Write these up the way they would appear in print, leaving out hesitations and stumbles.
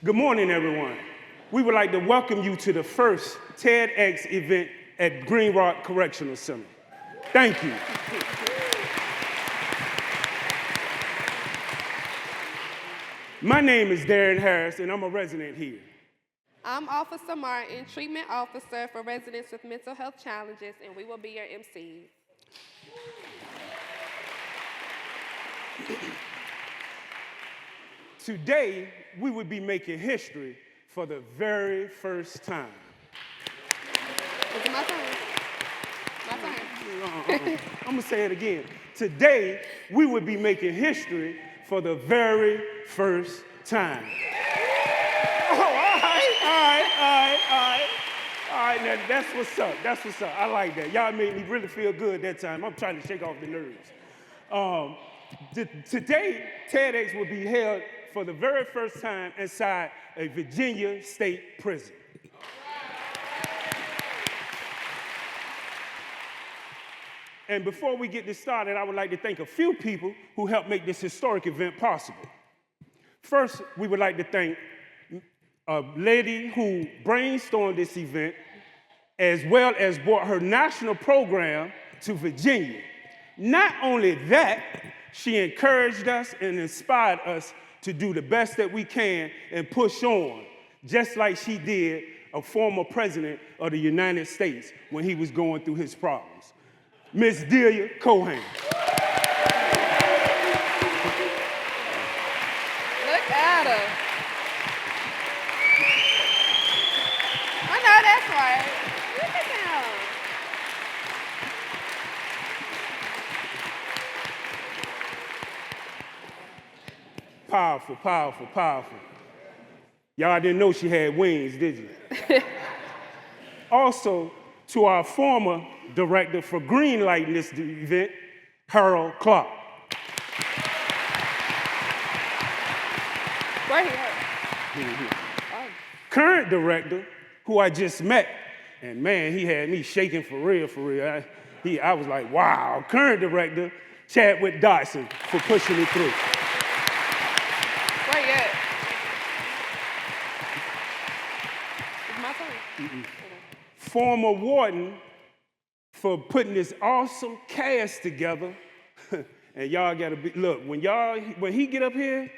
Good morning, everyone. We would like to welcome you to the first TEDx event at Green Rock Correctional Center. Thank you. My name is Darren Harris, and I'm a resident here. I'm Officer Martin, Treatment Officer for residents with mental health challenges, and we will be your emcees. Today, we would be making history for the very first time. Is it my turn? My turn. I'm gonna say it again. Today, we would be making history for the very first time. Oh, all right, now that's what's up, I like that. Y'all made me really feel good that time. I'm trying to shake off the nerves. Today, TEDx will be held for the very first time inside a Virginia state prison. And before we get this started, I would like to thank a few people who helped make this historic event possible. First, we would like to thank a lady who brainstormed this event, as well as brought her national program to Virginia. Not only that, she encouraged us and inspired us to do the best that we can and push on, just like she did a former president of the United States when he was going through his problems. Miss Delia Cohen. Look at her. I know that's right. Look at him. Powerful, powerful, powerful. Y'all didn't know she had wings, did you? Also, to our former director for greenlighting this event, Harold Clark. Right here. Oh. Current director, who I just met, and man, he had me shaking for real, for real. I was like, wow. Current director, Chadwick Dodson, for pushing it through. Where you at? It's my turn. Former warden for putting this awesome cast together. And y'all gotta be, look, when he get up here,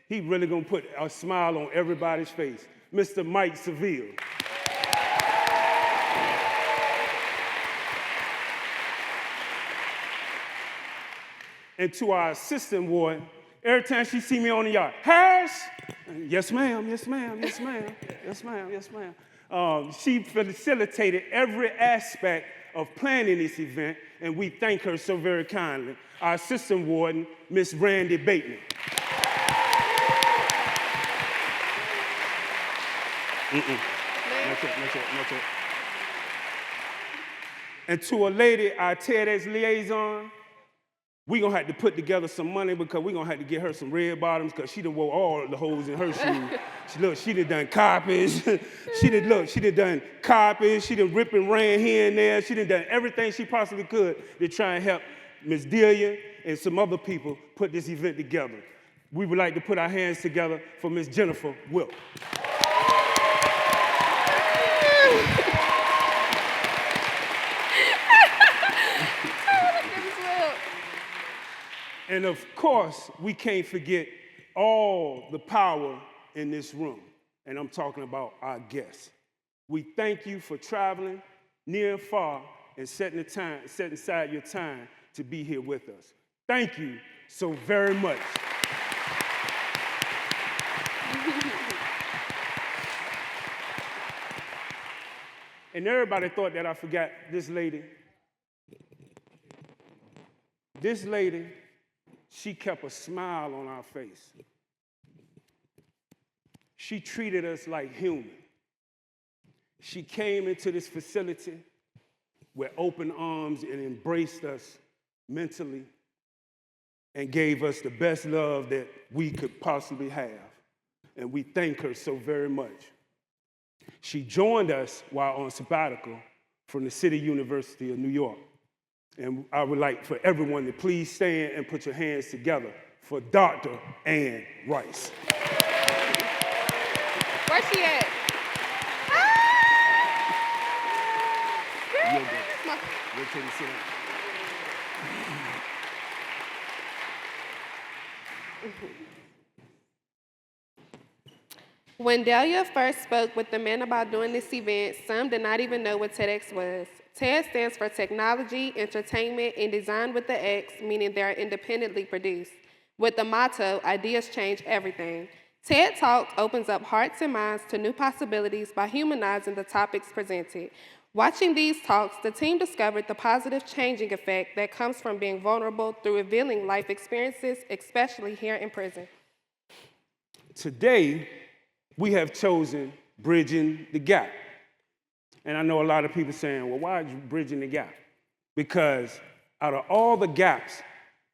he really gonna put a smile on everybody's face. Mr. Mike Seville. And to our assistant warden, every time she see me on the yard, Harris? Yes, ma'am, yes, ma'am, yes, ma'am, yes, ma'am, yes, ma'am. She facilitated every aspect of planning this event, and we thank her so very kindly. Our assistant warden, Miss Randy Bateman. Not yet. And to a lady, our TEDx liaison, we gonna have to put together some money because we gonna have to get her some red bottoms because she done wore all the holes in her shoes. She done copies. she done done copies. She done rip and ran here and there. She done everything she possibly could to try and help Miss Delia and some other people put this event together. We would like to put our hands together for Miss Jennifer Wilk. And of course, we can't forget all the power in this room. And I'm talking about our guests. We thank you for traveling near and far and setting aside your time to be here with us. Thank you so very much. And everybody thought that I forgot this lady. This lady, she kept a smile on our face. She treated us like human. She came into this facility with open arms and embraced us mentally and gave us the best love that we could possibly have. And we thank her so very much. She joined us while on sabbatical from the City University of New York. And I would like for everyone to please stand and put your hands together for Dr. Ann Rice. Where's she at? You're good. Wait till you sit down. When Delia first spoke with the men about doing this event, some did not even know what TEDx was. TED stands for Technology, Entertainment, and Design with the X, meaning they are independently produced. With the motto, ideas change everything. TED Talk opens up hearts and minds to new possibilities by humanizing the topics presented. Watching these talks, the team discovered the positive changing effect that comes from being vulnerable through revealing life experiences, especially here in prison. Today, we have chosen Bridging the Gap. And I know a lot of people saying, well, why are you bridging the gap? Because out of all the gaps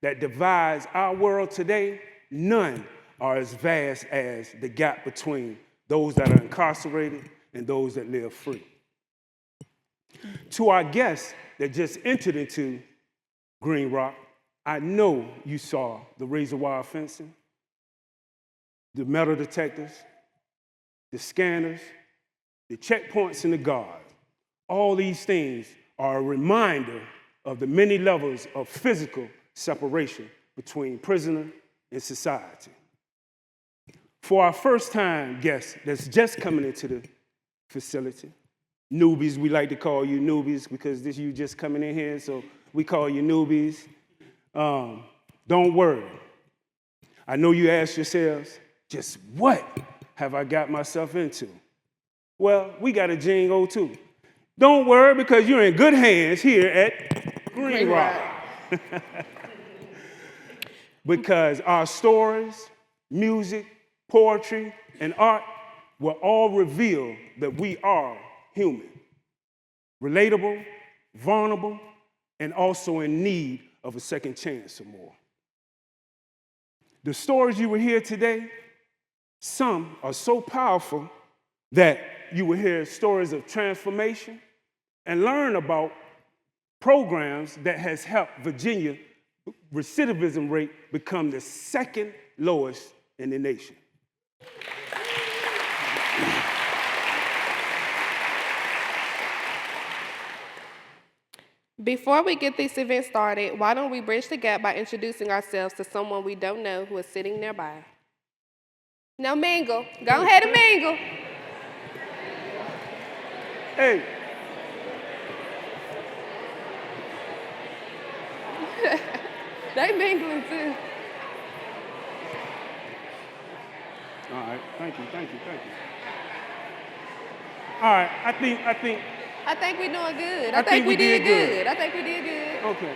that divides our world today, none are as vast as the gap between those that are incarcerated and those that live free. To our guests that just entered into Green Rock, I know you saw the razor wire fencing, the metal detectors, the scanners, the checkpoints, and the guards. All these things are a reminder of the many levels of physical separation between prisoner and society. For our first-time guests that's just coming into the facility, newbies, we like to call you newbies because this you just coming in here, so we call you newbies. Don't worry. I know you ask yourselves, just what have I got myself into? Well, we got a jingle too. Don't worry because you're in good hands here at Green Rock. Because our stories, music, poetry, and art will all reveal that we are human, relatable, vulnerable, and also in need of a second chance or more. The stories you will hear today, some are so powerful that you will hear stories of transformation and learn about programs that has helped Virginia recidivism rate become the second lowest in the nation. Before we get this event started, why don't we bridge the gap by introducing ourselves to someone we don't know who is sitting nearby. Now mingle. Go ahead and mingle. Hey. They mingling too. All right, thank you. All right, I think we're doing good. I think we did good. I think we did good. Okay.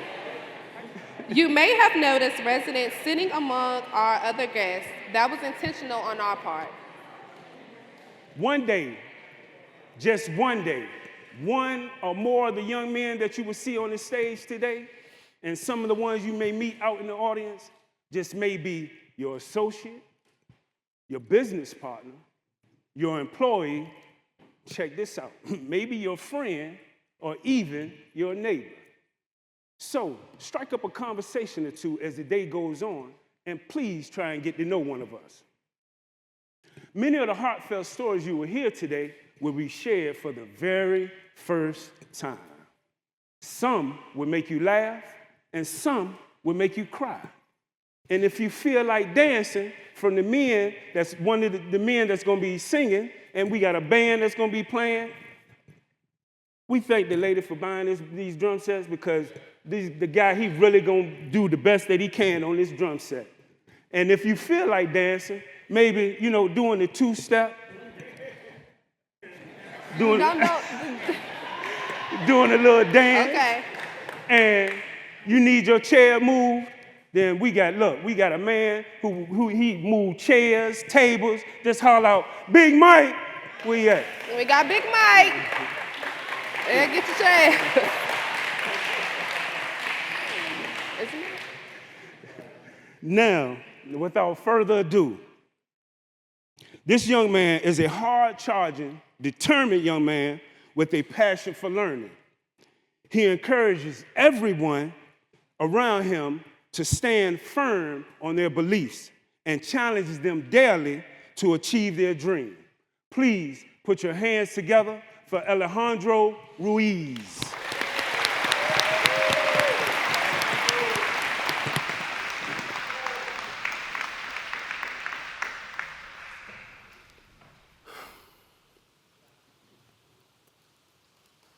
You may have noticed residents sitting among our other guests. That was intentional on our part. One day, just one day, one or more of the young men that you will see on the stage today, and some of the ones you may meet out in the audience, just may be your associate, your business partner, your employee, check this out, maybe your friend, or even your neighbor. So strike up a conversation or two as the day goes on, and please try and get to know one of us. Many of the heartfelt stories you will hear today will be shared for the very first time. Some will make you laugh, and some will make you cry. And if you feel like dancing from the men, that's one of the men that's going to be singing, and we got a band that's going to be playing, we thank the lady for buying these drum sets because the guy, he really going to do the best that he can on this drum set. And if you feel like dancing, maybe, doing the two-step, doing a little dance, okay, and you need your chair moved, then we got a man who he moved chairs, tables, just holler out, Big Mike, where you at? we got Big Mike. And get your chair. Now, without further ado, this young man is a hard-charging, determined young man with a passion for learning. He encourages everyone around him to stand firm on their beliefs and challenges them daily to achieve their dream. Please put your hands together for Alejandro Ruiz.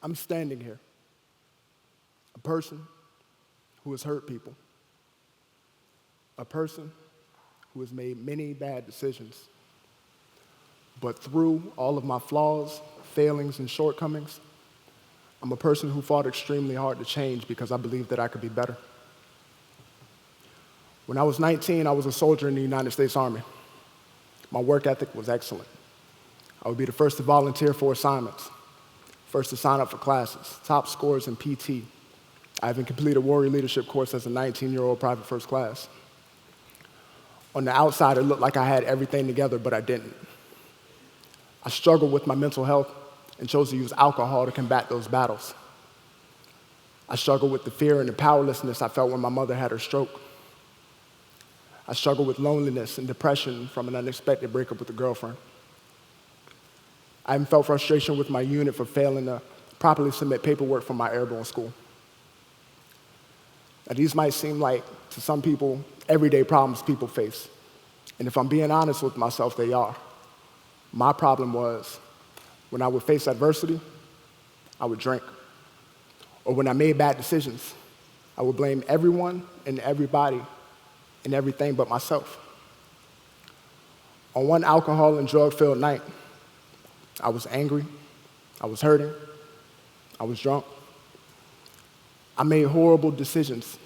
I'm standing here, a person who has hurt people, a person who has made many bad decisions. But through all of my flaws, failings, and shortcomings, I'm a person who fought extremely hard to change because I believed that I could be better. When I was 19, I was a soldier in the United States Army. My work ethic was excellent. I would be the first to volunteer for assignments, first to sign up for classes, top scores in PT. I even completed a warrior leadership course as a 19-year-old private first class. On the outside, it looked like I had everything together, but I didn't. I struggled with my mental health and chose to use alcohol to combat those battles. I struggled with the fear and the powerlessness I felt when my mother had her stroke. I struggled with loneliness and depression from an unexpected breakup with a girlfriend. I even felt frustration with my unit for failing to properly submit paperwork for my airborne school. Now, these might seem like, to some people, everyday problems people face. And if I'm being honest with myself, they are. My problem was, when I would face adversity, I would drink. Or when I made bad decisions, I would blame everyone and everybody and everything but myself. On one alcohol and drug-filled night, I was angry, I was hurting, I was drunk. I made horrible decisions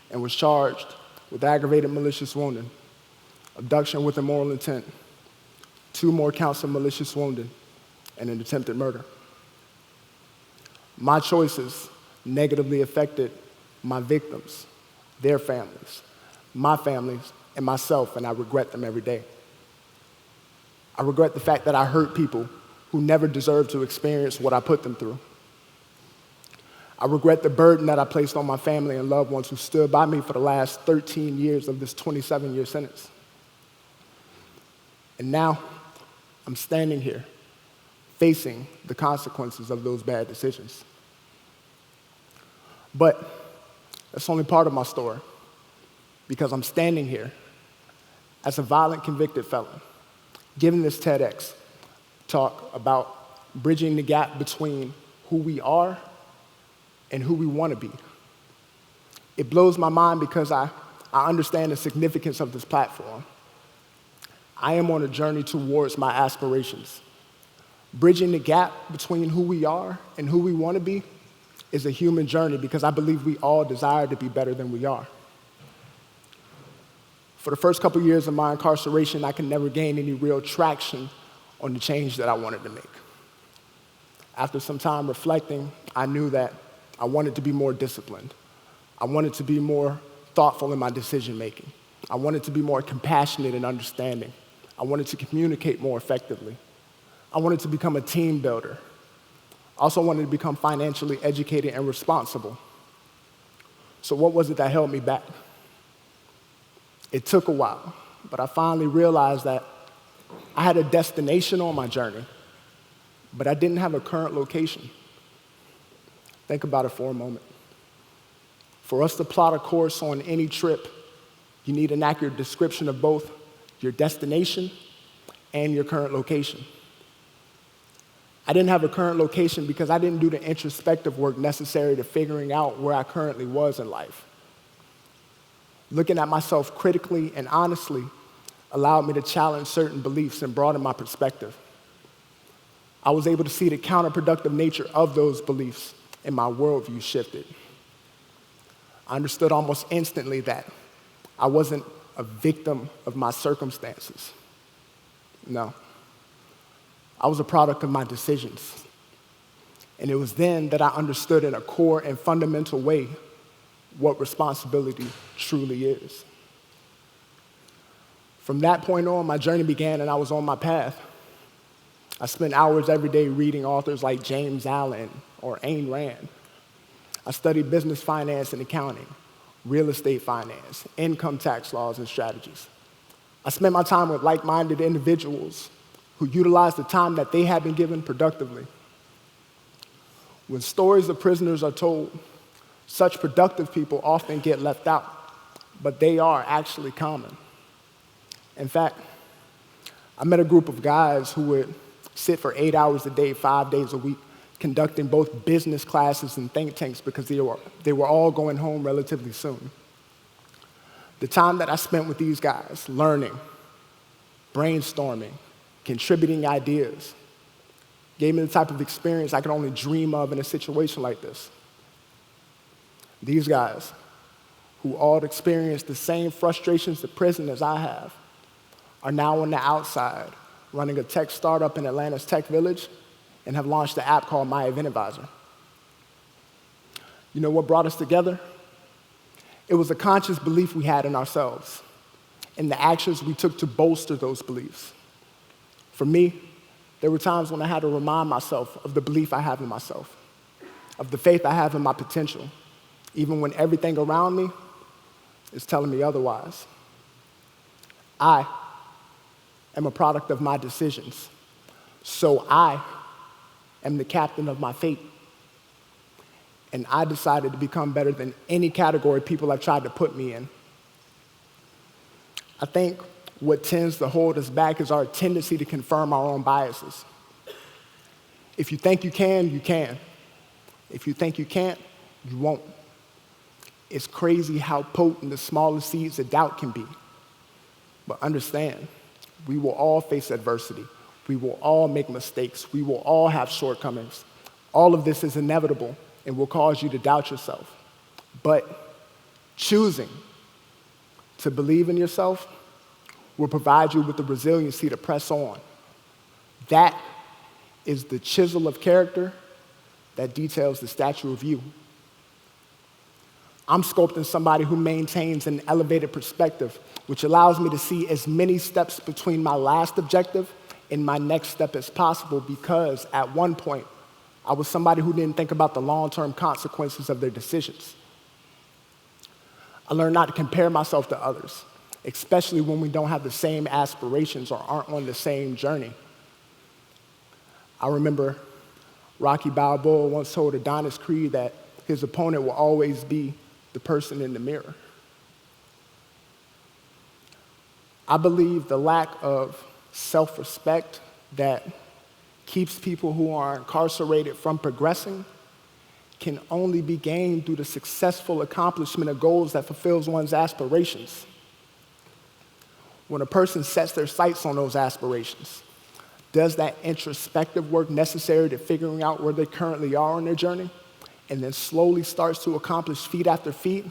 and was charged with aggravated malicious wounding, abduction with immoral intent, 2 more counts of malicious wounding, and an attempted murder. My choices negatively affected my victims, their families, my families, and myself, and I regret them every day. I regret the fact that I hurt people who never deserved to experience what I put them through. I regret the burden that I placed on my family and loved ones who stood by me for the last 13 years of this 27-year sentence. And now, I'm standing here, facing the consequences of those bad decisions. But that's only part of my story, because I'm standing here as a violent convicted felon, giving this TEDx talk about bridging the gap between who we are and who we want to be. It blows my mind because I understand the significance of this platform. I am on a journey towards my aspirations. Bridging the gap between who we are and who we want to be is a human journey because I believe we all desire to be better than we are. For the first couple years of my incarceration, I could never gain any real traction on the change that I wanted to make. After some time reflecting, I knew that I wanted to be more disciplined. I wanted to be more thoughtful in my decision-making. I wanted to be more compassionate and understanding. I wanted to communicate more effectively. I wanted to become a team builder. I also wanted to become financially educated and responsible. So what was it that held me back? It took a while, but I finally realized that I had a destination on my journey, but I didn't have a current location. Think about it for a moment. For us to plot a course on any trip, you need an accurate description of both your destination and your current location. I didn't have a current location because I didn't do the introspective work necessary to figuring out where I currently was in life. Looking at myself critically and honestly allowed me to challenge certain beliefs and broaden my perspective. I was able to see the counterproductive nature of those beliefs, and my worldview shifted. I understood almost instantly that I wasn't a victim of my circumstances. No. I was a product of my decisions. And it was then that I understood in a core and fundamental way what responsibility truly is. From that point on, my journey began and I was on my path. I spent hours every day reading authors like James Allen or Ayn Rand. I studied business finance and accounting, real estate finance, income tax laws and strategies. I spent my time with like-minded individuals who utilize the time that they have been given productively. When stories of prisoners are told, such productive people often get left out, but they are actually common. In fact, I met a group of guys who would sit for 8 hours a day, 5 days a week, conducting both business classes and think tanks because they were all going home relatively soon. The time that I spent with these guys, learning, brainstorming, contributing ideas, gave me the type of experience I could only dream of in a situation like this. These guys, who all experienced the same frustrations of prison as I have, are now on the outside running a tech startup in Atlanta's Tech Village and have launched an app called My Event Advisor. You know what brought us together? It was a conscious belief we had in ourselves and the actions we took to bolster those beliefs. For me, there were times when I had to remind myself of the belief I have in myself, of the faith I have in my potential, even when everything around me is telling me otherwise. I am a product of my decisions, so I am the captain of my fate. And I decided to become better than any category people have tried to put me in. I think what tends to hold us back is our tendency to confirm our own biases. If you think you can, you can. If you think you can't, you won't. It's crazy how potent the smallest seeds of doubt can be. But understand, we will all face adversity. We will all make mistakes. We will all have shortcomings. All of this is inevitable and will cause you to doubt yourself. But choosing to believe in yourself will provide you with the resiliency to press on. That is the chisel of character that details the statue of you. I'm sculpting somebody who maintains an elevated perspective, which allows me to see as many steps between my last objective and my next step as possible, because at one point, I was somebody who didn't think about the long-term consequences of their decisions. I learned not to compare myself to others, especially when we don't have the same aspirations or aren't on the same journey. I remember Rocky Balboa once told Adonis Creed that his opponent will always be the person in the mirror. I believe the lack of self-respect that keeps people who are incarcerated from progressing can only be gained through the successful accomplishment of goals that fulfills one's aspirations. When a person sets their sights on those aspirations, does that introspective work necessary to figuring out where they currently are on their journey, and then slowly starts to accomplish feat after feat,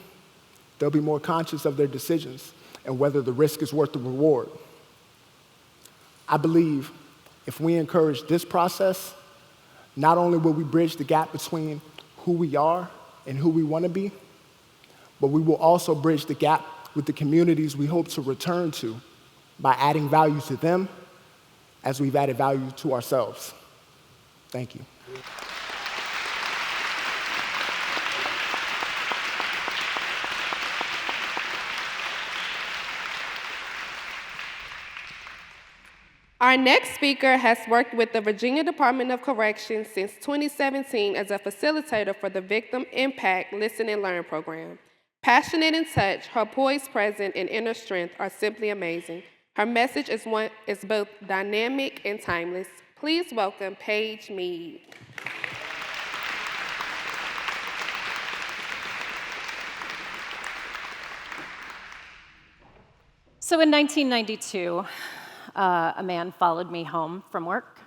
they'll be more conscious of their decisions and whether the risk is worth the reward. I believe if we encourage this process, not only will we bridge the gap between who we are and who we want to be, but we will also bridge the gap with the communities we hope to return to by adding value to them as we've added value to ourselves. Thank you. Our next speaker has worked with the Virginia Department of Corrections since 2017 as a facilitator for the Victim Impact Listen and Learn program. Passionate in touch, her poise, presence, and inner strength are simply amazing. Her message is both dynamic and timeless. Please welcome Paige Meade. So in 1992, a man followed me home from work,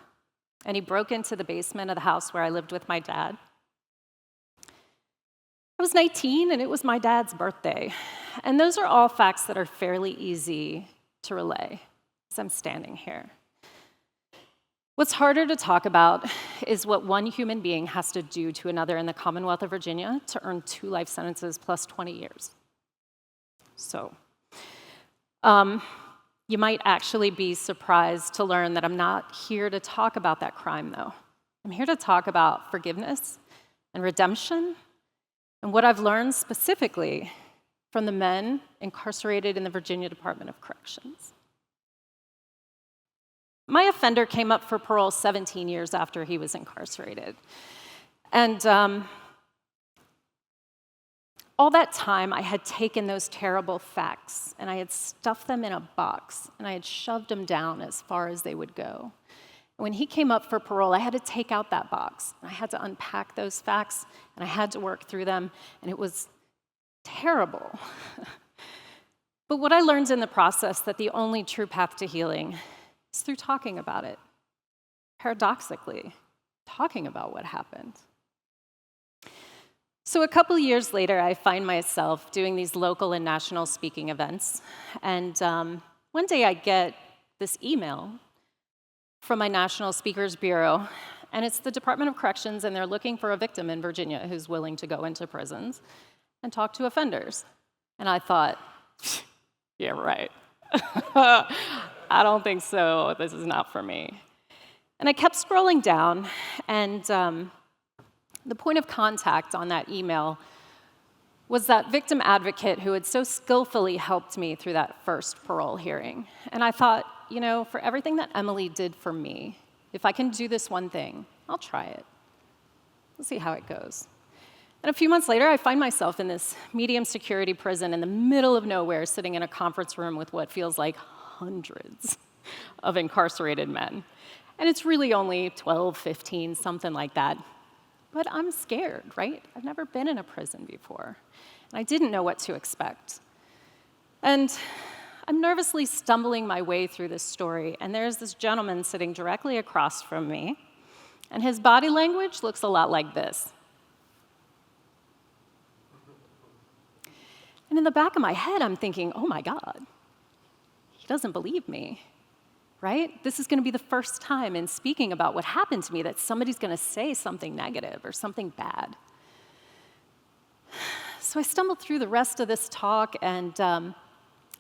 and he broke into the basement of the house where I lived with my dad. I was 19, and it was my dad's birthday. And those are all facts that are fairly easy to relay as I'm standing here. What's harder to talk about is what one human being has to do to another in the Commonwealth of Virginia to earn 2 life sentences plus 20 years. So, you might actually be surprised to learn that I'm not here to talk about that crime, though. I'm here to talk about forgiveness and redemption and what I've learned specifically from the men incarcerated in the Virginia Department of Corrections. My offender came up for parole 17 years after he was incarcerated. And all that time, I had taken those terrible facts, and I had stuffed them in a box, and I had shoved them down as far as they would go. When he came up for parole, I had to take out that box. I had to unpack those facts, and I had to work through them, and it was terrible. But what I learned in the process, that the only true path to healing is through talking about it. Paradoxically, talking about what happened. So a couple years later, I find myself doing these local and national speaking events, and one day I get this email from my National Speakers Bureau, and it's the Department of Corrections, and they're looking for a victim in Virginia who's willing to go into prisons and talk to offenders. And I thought, yeah, right. I don't think so. This is not for me. And I kept scrolling down, and the point of contact on that email was that victim advocate who had so skillfully helped me through that first parole hearing. And I thought, you know, for everything that Emily did for me, if I can do this one thing, I'll try it. We'll see how it goes. And a few months later, I find myself in this medium security prison in the middle of nowhere, sitting in a conference room with what feels like hundreds of incarcerated men. And it's really only 12, 15, something like that. But I'm scared, right? I've never been in a prison before. And I didn't know what to expect. And I'm nervously stumbling my way through this story, and there's this gentleman sitting directly across from me, and his body language looks a lot like this. And in the back of my head, I'm thinking, oh my God, he doesn't believe me, right? This is going to be the first time in speaking about what happened to me that somebody's going to say something negative or something bad. So I stumbled through the rest of this talk, and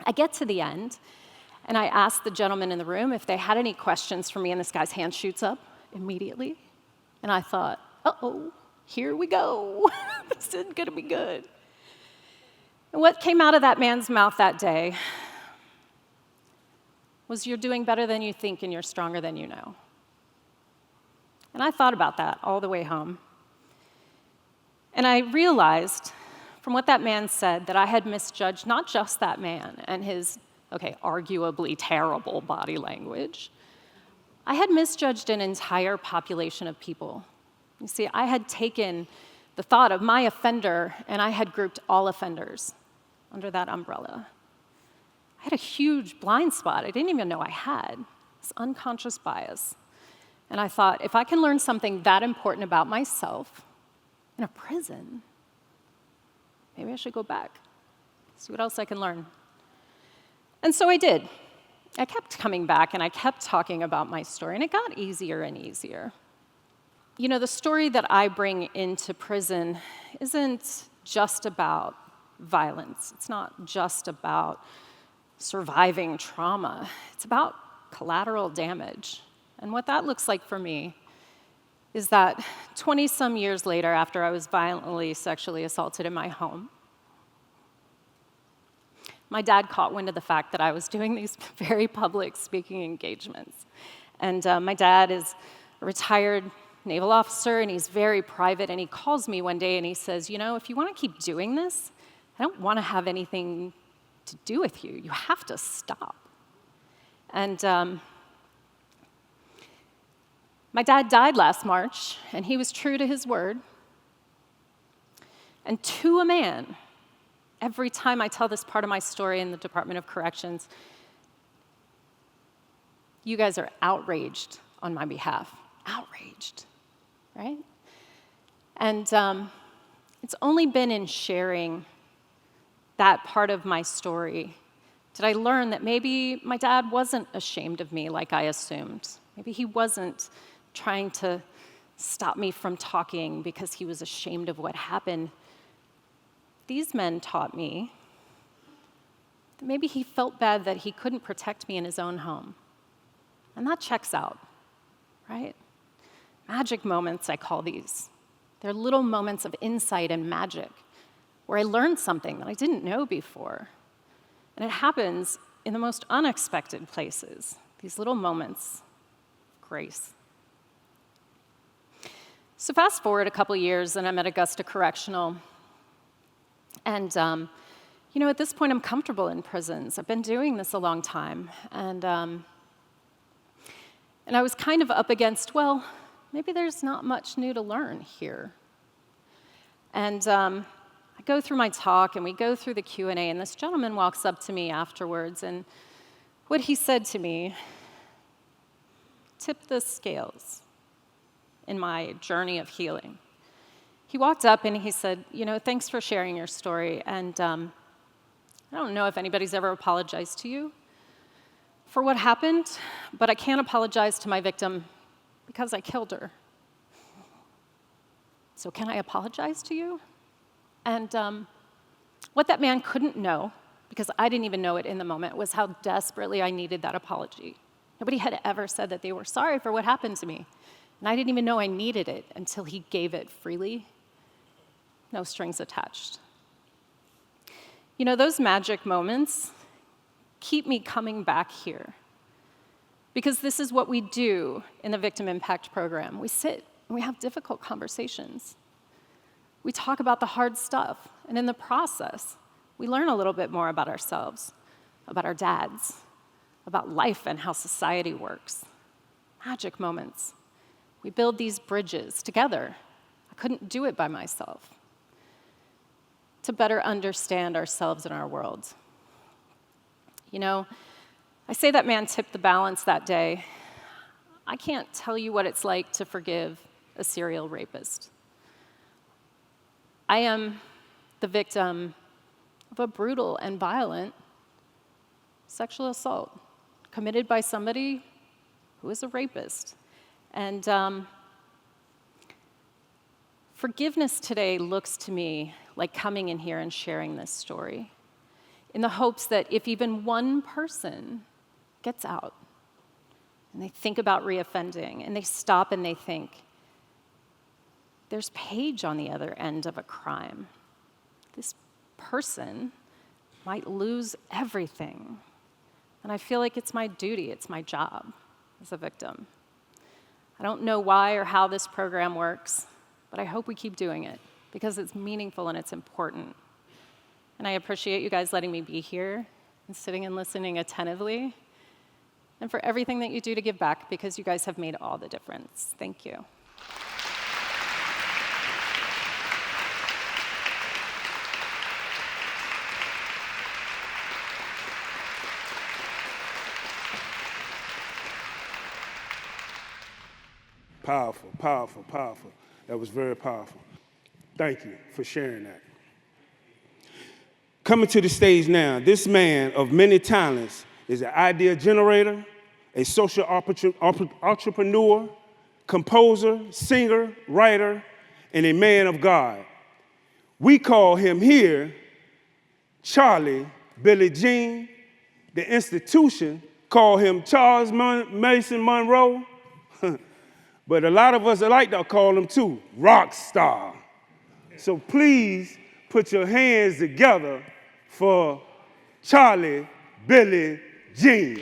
I get to the end, and I asked the gentleman in the room if they had any questions for me, and this guy's hand shoots up immediately. And I thought, uh-oh, here we go. This isn't going to be good. And what came out of that man's mouth that day was, you're doing better than you think, and you're stronger than you know. And I thought about that all the way home. And I realized from what that man said that I had misjudged not just that man and his, arguably terrible body language. I had misjudged an entire population of people. You see, I had taken the thought of my offender, and I had grouped all offenders under that umbrella. I had a huge blind spot I didn't even know I had, this unconscious bias. And I thought, if I can learn something that important about myself in a prison, maybe I should go back, see what else I can learn. And so I did. I kept coming back, and I kept talking about my story, and it got easier and easier. You know, the story that I bring into prison isn't just about violence. It's not just about surviving trauma. It's about collateral damage. And what that looks like for me is that 20-some years later, after I was violently sexually assaulted in my home, my dad caught wind of the fact that I was doing these very public speaking engagements. And my dad is a retired naval officer, and he's very private, and he calls me one day and he says, you know, if you want to keep doing this, I don't want to have anything to do with you. You have to stop. And my dad died last March, and he was true to his word. And to a man, every time I tell this part of my story in the Department of Corrections, you guys are outraged on my behalf. Outraged, right? And it's only been in sharing that part of my story did I learn that maybe my dad wasn't ashamed of me like I assumed. Maybe he wasn't trying to stop me from talking because he was ashamed of what happened. These men taught me that maybe he felt bad that he couldn't protect me in his own home. And that checks out, right? Magic moments, I call these. They're little moments of insight and magic where I learned something that I didn't know before. And it happens in the most unexpected places, these little moments grace. So fast forward a couple years, and I'm at Augusta Correctional. And, at this point, I'm comfortable in prisons. I've been doing this a long time. And I was kind of up against, well, maybe there's not much new to learn here. And I go through my talk, and we go through the Q&A, and this gentleman walks up to me afterwards, and what he said to me tipped the scales in my journey of healing. He walked up and he said, thanks for sharing your story, and I don't know if anybody's ever apologized to you for what happened, but I can't apologize to my victim because I killed her. So can I apologize to you? And what that man couldn't know, because I didn't even know it in the moment, was how desperately I needed that apology. Nobody had ever said that they were sorry for what happened to me. And I didn't even know I needed it until he gave it freely, no strings attached. Those magic moments keep me coming back here, because this is what we do in the Victim Impact Program. We sit and we have difficult conversations. We talk about the hard stuff, and in the process, we learn a little bit more about ourselves, about our dads, about life and how society works. Magic moments. We build these bridges together. I couldn't do it by myself. To better understand ourselves and our world. I say that man tipped the balance that day. I can't tell you what it's like to forgive a serial rapist. I am the victim of a brutal and violent sexual assault committed by somebody who is a rapist. And forgiveness today looks to me like coming in here and sharing this story in the hopes that if even one person gets out and they think about reoffending and they stop and they think, there's Paige on the other end of a crime. This person might lose everything. And I feel like it's my duty, it's my job as a victim. I don't know why or how this program works, but I hope we keep doing it because it's meaningful and it's important. And I appreciate you guys letting me be here and sitting and listening attentively, and for everything that you do to give back, because you guys have made all the difference. Thank you. Powerful, powerful, powerful. That was very powerful. Thank you for sharing that. Coming to the stage now, this man of many talents is an idea generator, a social entrepreneur, composer, singer, writer, and a man of God. We call him here Charlie Billy Jean. The institution called him Charles Mason Monroe. But a lot of us like to call him, too, rock star. So please put your hands together for Charlie Billy Jean.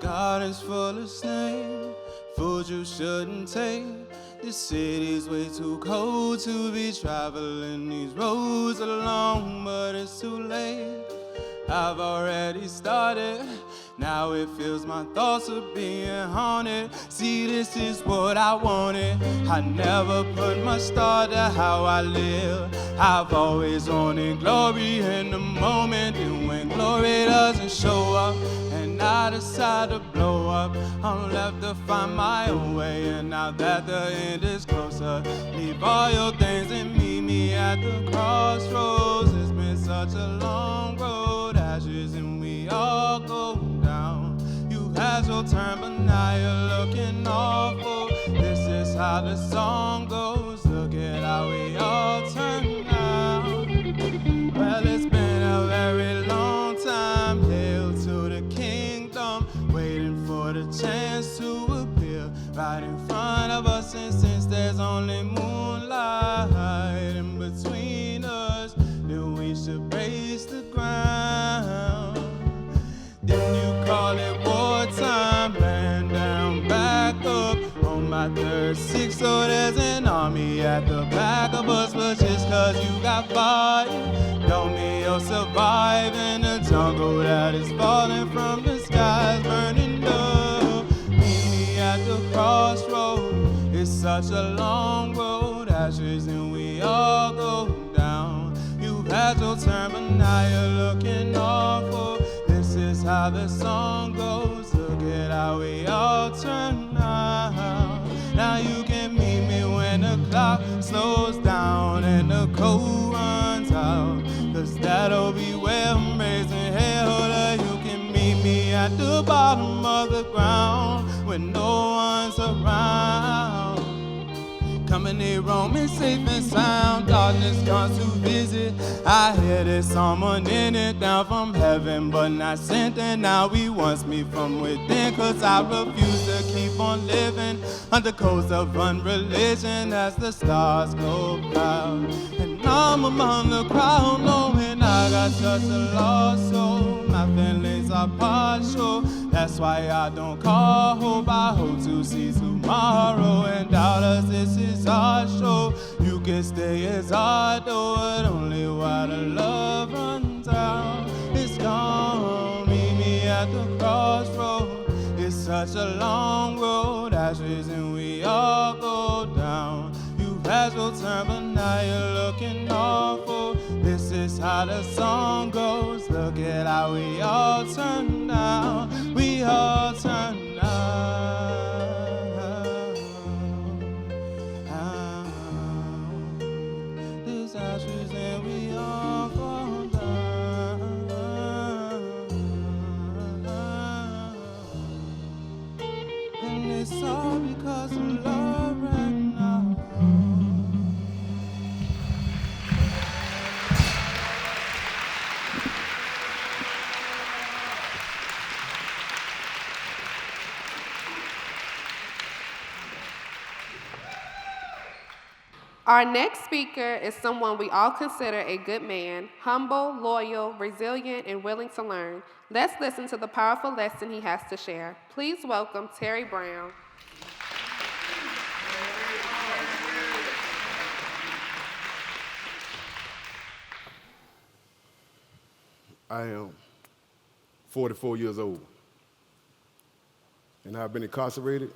God is full of snake, food you shouldn't take. This city's way too cold to be traveling these roads alone, but it's too late. I've already started, now it feels my thoughts are being haunted. See, this is what I wanted. I never put much thought to how I live. I've always wanted glory in the moment, and when glory doesn't show up, and I decide to blow up, I'm left to find my own way. And now that the end is closer, leave all your things and meet me at the crossroads. It's been such a long road, ashes and we all go down. You had your turn, but now you're looking awful. how the song goes. Look at how we all turn out. Well, it's been a very long time. Hail to the kingdom, waiting for the chance to appear right in front of us. And since there's only moonlight in between us, then we should brace the ground. Then you call it wartime, man down, back up on my third six. So there's an army at the back of us, but just cause you got fire don't mean you'll survive in the jungle that is falling from the skies, burning up. Meet me at the crossroad. It's such a long road, ashes and we all go down. You've had your turn, but now you're looking awful. This is how the song goes. Look at how we all turn out. Now you can meet me when the clock slows down and the cold runs out. Cause that'll be where I'm raising hell. Or you can meet me at the bottom of the ground when no one's around. Coming here roaming safe and sound, darkness comes to visit. I hear there's someone in it down from heaven, but not sent. And now he wants me from within, cause I refuse to keep on living under codes of unreligion as the stars go proud. And I'm among the crowd knowing I got such a lost soul. My feelings are partial, that's why I don't call hope. I hope to see tomorrow, and doubters, this is our show. You can stay as hard though, but only while the love runs out. It's gone, meet me at the crossroad. It's such a long road, ashes and we all go down. You've had your turn, but now you're looking awful. This is how the song goes. Look at how we all turn out. We all turn out. These ashes and we all go down. And it's all because of love right now. Our next speaker is someone we all consider a good man, humble, loyal, resilient, and willing to learn. Let's listen to the powerful lesson he has to share. Please welcome Terry Brown. I am 44 years old, and I've been incarcerated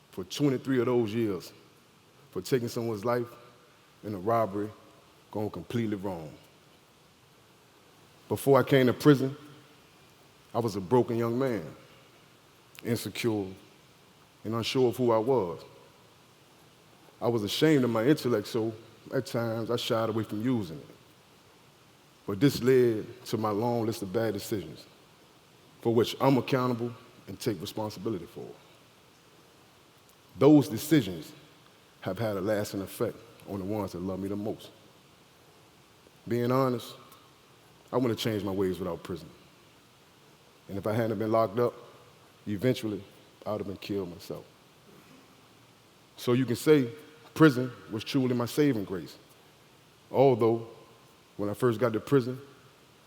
for 23 of those years for taking someone's life in a robbery gone completely wrong. Before I came to prison, I was a broken young man, insecure and unsure of who I was. I was ashamed of my intellect, so at times I shied away from using it. But this led to my long list of bad decisions, for which I'm accountable and take responsibility for. Those decisions have had a lasting effect on the ones that love me the most. Being honest, I want to change my ways without prison. And if I hadn't been locked up, eventually I would have been killed myself. So you can say prison was truly my saving grace. Although, when I first got to prison,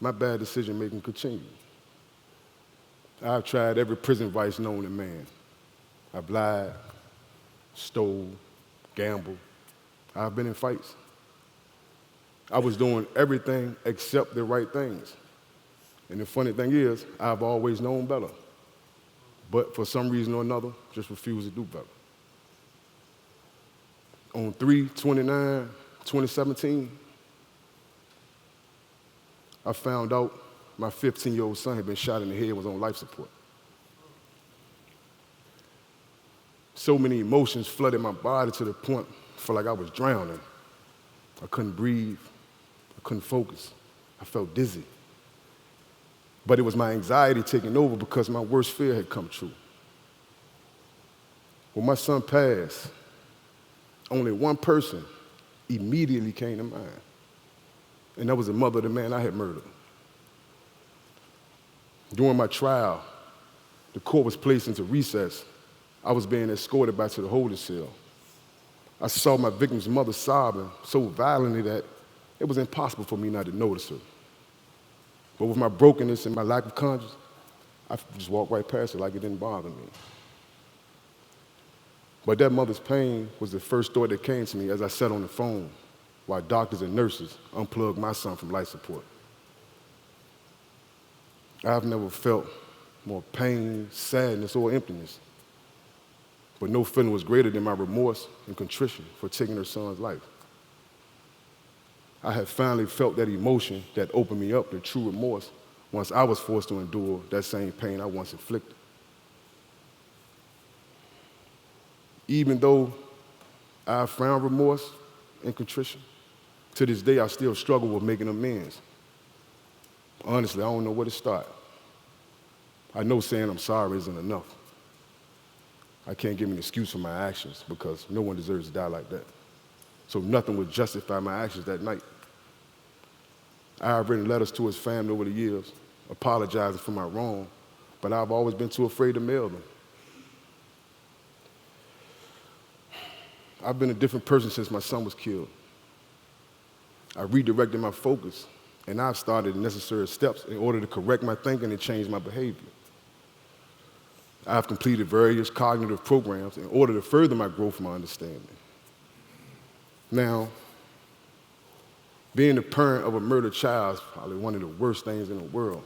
my bad decision-making continued. I've tried every prison vice known to man. I've lied, stole, gambled. I've been in fights. I was doing everything except the right things. And the funny thing is, I've always known better. But for some reason or another, just refused to do better. On 3/29/2017, I found out my 15-year-old son had been shot in the head and was on life support. So many emotions flooded my body to the point I felt like I was drowning. I couldn't breathe. I couldn't focus. I felt dizzy. But it was my anxiety taking over because my worst fear had come true. When my son passed, only one person immediately came to mind, and that was the mother of the man I had murdered. During my trial, the court was placed into recess. I was being escorted back to the holding cell. I saw my victim's mother sobbing so violently that it was impossible for me not to notice her. But with my brokenness and my lack of conscience, I just walked right past her like it didn't bother me. But that mother's pain was the first thought that came to me as I sat on the phone while doctors and nurses unplugged my son from life support. I've never felt more pain, sadness, or emptiness. But no feeling was greater than my remorse and contrition for taking her son's life. I had finally felt that emotion that opened me up to true remorse once I was forced to endure that same pain I once inflicted. Even though I found remorse and contrition, to this day I still struggle with making amends. Honestly, I don't know where to start. I know saying I'm sorry isn't enough. I can't give an excuse for my actions because no one deserves to die like that. So nothing would justify my actions that night. I have written letters to his family over the years, apologizing for my wrong, but I've always been too afraid to mail them. I've been a different person since my son was killed. I redirected my focus, and I've started the necessary steps in order to correct my thinking and change my behavior. I've completed various cognitive programs in order to further my growth and my understanding. Now, being the parent of a murdered child is probably one of the worst things in the world.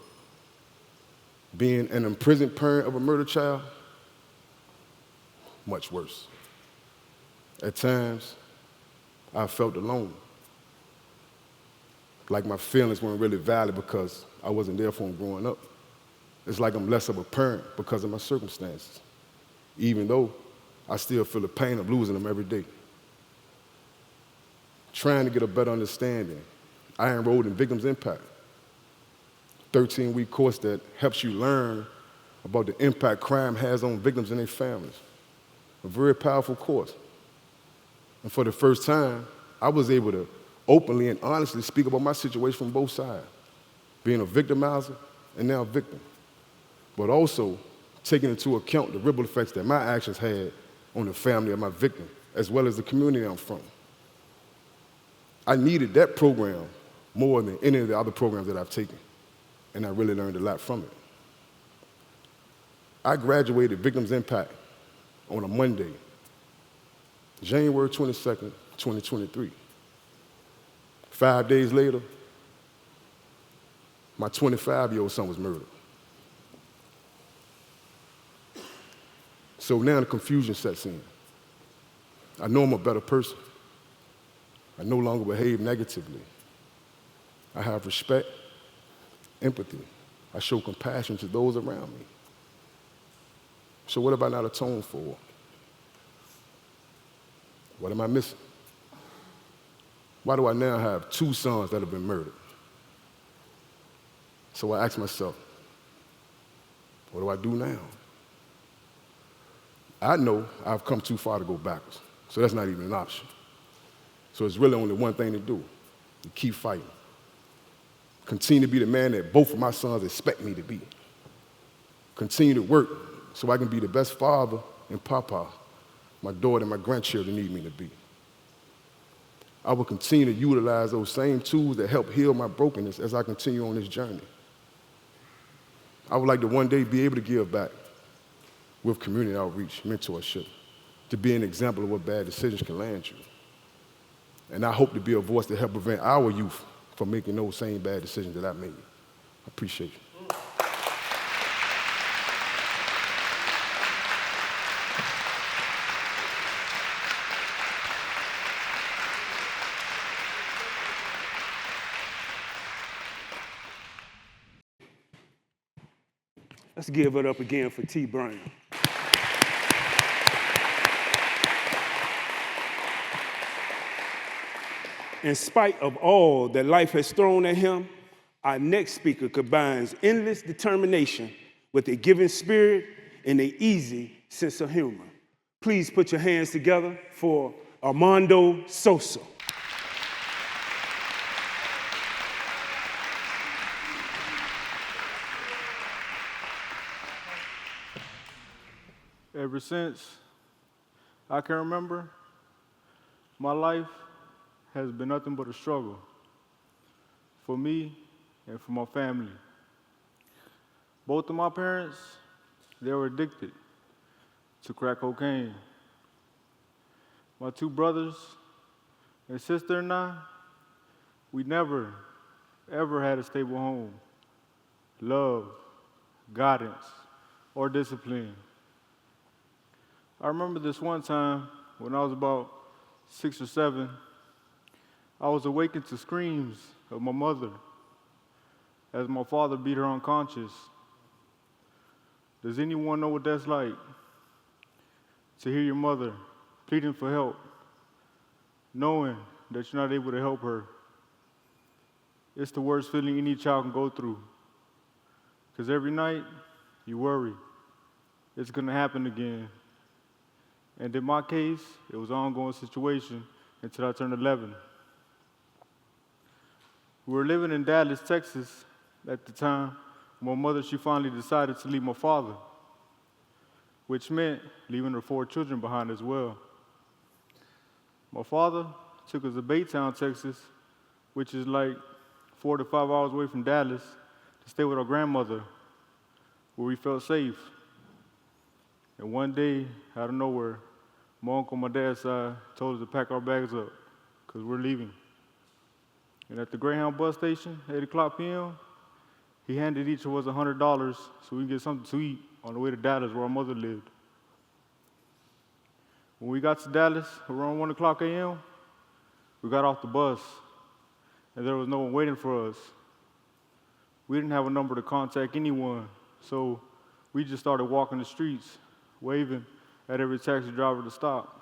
Being an imprisoned parent of a murdered child, much worse. At times, I felt alone. Like my feelings weren't really valid because I wasn't there for them growing up. It's like I'm less of a parent because of my circumstances, even though I still feel the pain of losing them every day. Trying to get a better understanding, I enrolled in Victims Impact, a 13-week course that helps you learn about the impact crime has on victims and their families. A very powerful course. And for the first time, I was able to openly and honestly speak about my situation from both sides, being a victimizer and now a victim, but also taking into account the ripple effects that my actions had on the family of my victim, as well as the community I'm from. I needed that program more than any of the other programs that I've taken, and I really learned a lot from it. I graduated Victims Impact on a Monday, January 22nd, 2023. 5 days later, my 25-year-old son was murdered. So now the confusion sets in. I know I'm a better person. I no longer behave negatively. I have respect, empathy. I show compassion to those around me. So what have I not atoned for? What am I missing? Why do I now have 2 sons that have been murdered? So I ask myself, what do I do now? I know I've come too far to go backwards, so that's not even an option. So it's really only one thing to do, to keep fighting. Continue to be the man that both of my sons expect me to be. Continue to work so I can be the best father and papa my daughter and my grandchildren need me to be. I will continue to utilize those same tools that help heal my brokenness as I continue on this journey. I would like to one day be able to give back with community outreach, mentorship, to be an example of what bad decisions can land you. And I hope to be a voice to help prevent our youth from making those same bad decisions that I made. I appreciate you. Let's give it up again for T. Brown. In spite of all that life has thrown at him, our next speaker combines endless determination with a giving spirit and an easy sense of humor. Please put your hands together for Armando Sosa. Ever since I can remember, my life has been nothing but a struggle for me and for my family. Both of my parents, they were addicted to crack cocaine. My two brothers and sister and I, we never, ever had a stable home, love, guidance, or discipline. I remember this one time when I was about 6 or 7, I was awakened to screams of my mother as my father beat her unconscious. Does anyone know what that's like? To hear your mother pleading for help, knowing that you're not able to help her. It's the worst feeling any child can go through. Because every night, you worry, it's gonna happen again. And in my case, it was an ongoing situation until I turned 11. We were living in Dallas, Texas at the time. My mother, she finally decided to leave my father, which meant leaving her 4 children behind as well. My father took us to Baytown, Texas, which is like 4 to 5 hours away from Dallas, to stay with our grandmother, where we felt safe. And one day, out of nowhere, my uncle on my dad's side told us to pack our bags up, because we're leaving. And at the Greyhound bus station, 8 o'clock p.m., he handed each of us $100 so we could get something to eat on the way to Dallas, where our mother lived. When we got to Dallas around 1 o'clock a.m., we got off the bus, and there was no one waiting for us. We didn't have a number to contact anyone, so we just started walking the streets, waving at every taxi driver to stop.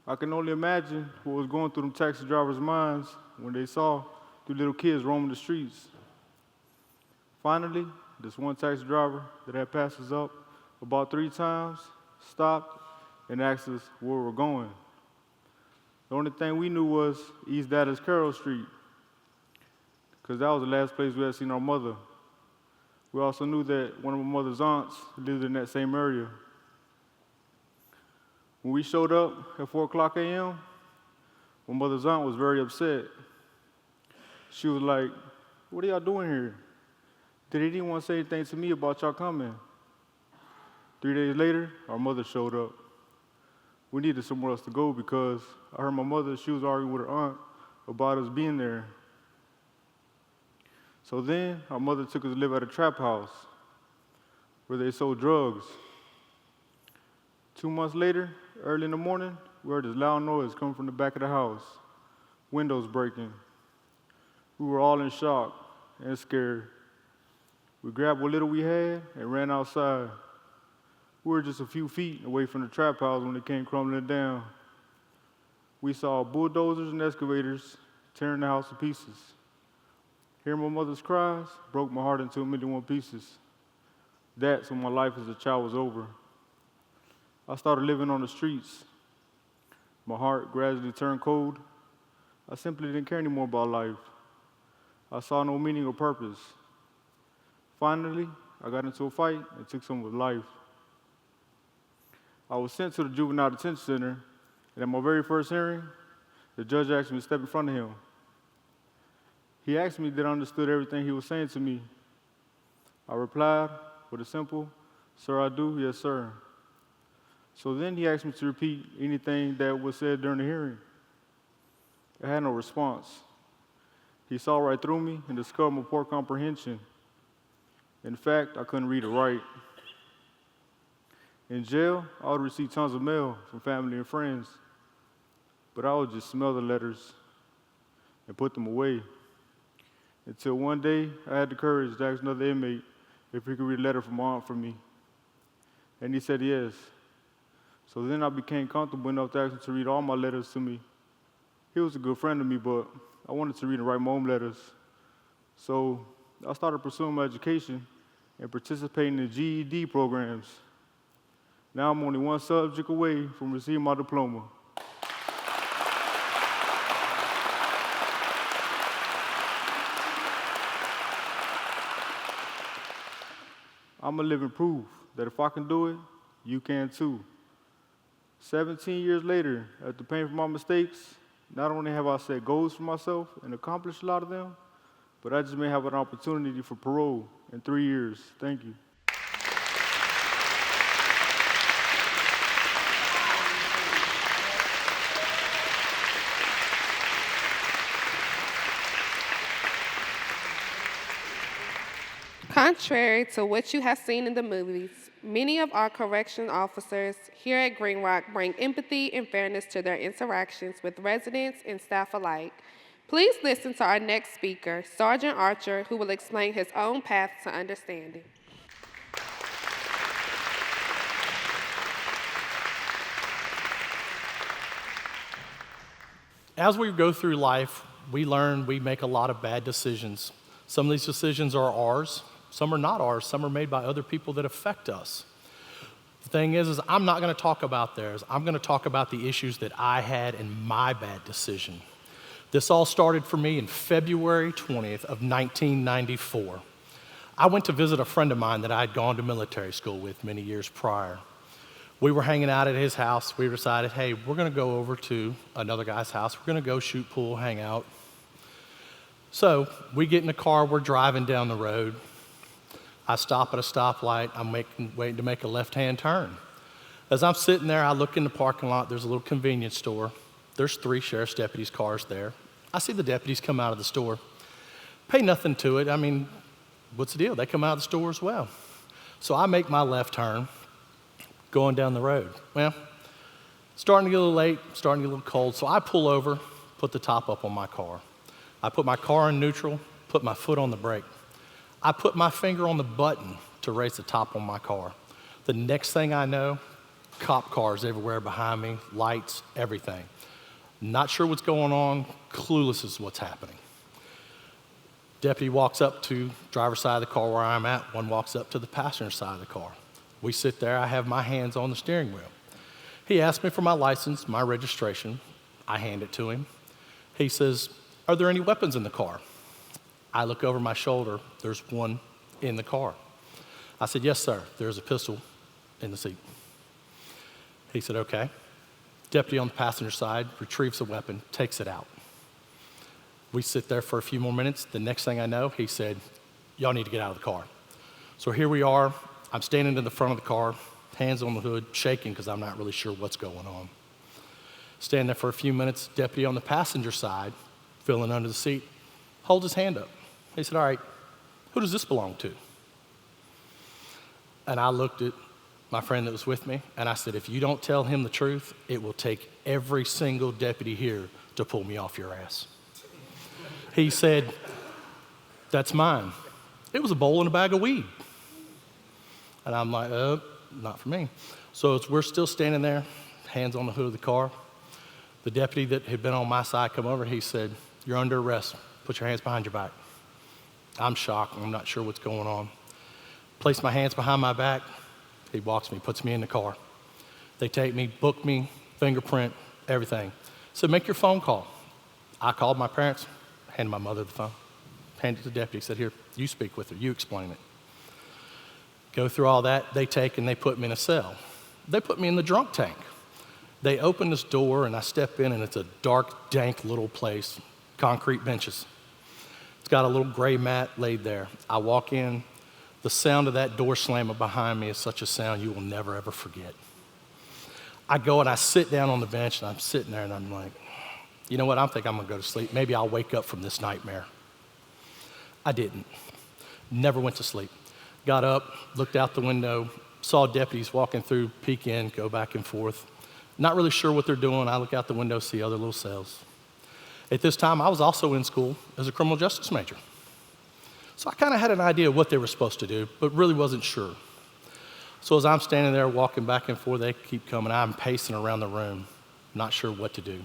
I can only imagine what was going through them taxi drivers' minds when they saw 2 little kids roaming the streets. Finally, this one taxi driver that had passed us up about 3 times stopped and asked us where we were going. The only thing we knew was East Dallas Carroll Street, because that was the last place we had seen our mother. We also knew that one of my mother's aunts lived in that same area. When we showed up at 4 o'clock a.m., my mother's aunt was very upset. She was like, "What are y'all doing here? Did anyone say anything to me about y'all coming?" 3 days later, our mother showed up. We needed somewhere else to go because I heard my mother, she was arguing with her aunt about us being there. So then, our mother took us to live at a trap house where they sold drugs. 2 months later, early in the morning, we heard this loud noise coming from the back of the house, windows breaking. We were all in shock and scared. We grabbed what little we had and ran outside. We were just a few feet away from the trap house when it came crumbling down. We saw bulldozers and excavators tearing the house to pieces. Hearing my mother's cries broke my heart into 1,000,001 pieces. That's when my life as a child was over. I started living on the streets. My heart gradually turned cold. I simply didn't care anymore about life. I saw no meaning or purpose. Finally, I got into a fight and took someone's life. I was sent to the juvenile detention center, and at my very first hearing, the judge asked me to step in front of him. He asked me that I understood everything he was saying to me. I replied with a simple, "Sir, I do, yes, sir." So then he asked me to repeat anything that was said during the hearing. I had no response. He saw right through me and discovered my poor comprehension. In fact, I couldn't read or write. In jail, I would receive tons of mail from family and friends, but I would just smell the letters and put them away. Until one day, I had the courage to ask another inmate if he could read a letter from my aunt for me. And he said yes. So then I became comfortable enough to ask him to read all my letters to me. He was a good friend to me, but I wanted to read and write my own letters. So I started pursuing my education and participating in GED programs. Now I'm only one subject away from receiving my diploma. I'm a living proof that if I can do it, you can too. 17 years later, after paying for my mistakes, not only have I set goals for myself and accomplished a lot of them, but I just may have an opportunity for parole in 3 years. Thank you. Contrary to what you have seen in the movies, many of our correction officers here at Green Rock bring empathy and fairness to their interactions with residents and staff alike. Please listen to our next speaker, Sgt Archer, who will explain his own path to understanding. As we go through life, we learn we make a lot of bad decisions. Some of these decisions are ours, some are not ours, some are made by other people that affect us. The thing is I'm not gonna talk about theirs. I'm gonna talk about the issues that I had in my bad decision. This all started for me in February 20th of 1994. I went to visit a friend of mine that I had gone to military school with many years prior. We were hanging out at his house. We decided, hey, we're gonna go over to another guy's house. We're gonna go shoot pool, hang out. So we get in the car, we're driving down the road. I stop at a stoplight, I'm waiting to make a left-hand turn. As I'm sitting there, I look in the parking lot, there's a little convenience store. There's 3 sheriff's deputies' cars there. I see the deputies come out of the store. Pay nothing to it, I mean, what's the deal? They come out of the store as well. So I make my left turn, going down the road. Well, starting to get a little late, starting to get a little cold, so I pull over, put the top up on my car. I put my car in neutral, put my foot on the brake. I put my finger on the button to raise the top on my car. The next thing I know, cop cars everywhere behind me, lights, everything. Not sure what's going on, clueless as what's happening. Deputy walks up to driver's side of the car where I'm at, one walks up to the passenger side of the car. We sit there, I have my hands on the steering wheel. He asked me for my license, my registration. I hand it to him. He says, are there any weapons in the car? I look over my shoulder, there's one in the car. I said, yes, sir, there's a pistol in the seat. He said, okay. Deputy on the passenger side retrieves the weapon, takes it out. We sit there for a few more minutes. The next thing I know, he said, y'all need to get out of the car. So here we are, I'm standing in the front of the car, hands on the hood, shaking because I'm not really sure what's going on. Standing there for a few minutes, deputy on the passenger side, feeling under the seat, holds his hand up. He said, all right, who does this belong to? And I looked at my friend that was with me, and I said, if you don't tell him the truth, it will take every single deputy here to pull me off your ass. He said, that's mine. It was a bowl and a bag of weed. And I'm like, not for me. So as we're still standing there, hands on the hood of the car, the deputy that had been on my side come over, he said, you're under arrest. Put your hands behind your back. I'm shocked. I'm not sure what's going on. Place my hands behind my back. He walks me, puts me in the car. They take me, book me, fingerprint, everything. Said, make your phone call. I called my parents, handed my mother the phone, handed it to the deputy, said, here, you speak with her, you explain it. Go through all that, they take and they put me in a cell. They put me in the drunk tank. They open this door and I step in and it's a dark, dank little place, concrete benches. It's got a little gray mat laid there. I walk in, the sound of that door slamming behind me is such a sound you will never ever forget. I go and I sit down on the bench and I'm sitting there and I'm like, you know what, I think I'm gonna go to sleep. Maybe I'll wake up from this nightmare. I didn't. Never went to sleep. Got up, looked out the window, saw deputies walking through, peek in, go back and forth. Not really sure what they're doing. I look out the window, see other little cells. At this time, I was also in school as a criminal justice major. So I kind of had an idea of what they were supposed to do, but really wasn't sure. So as I'm standing there walking back and forth, they keep coming. I'm pacing around the room, not sure what to do.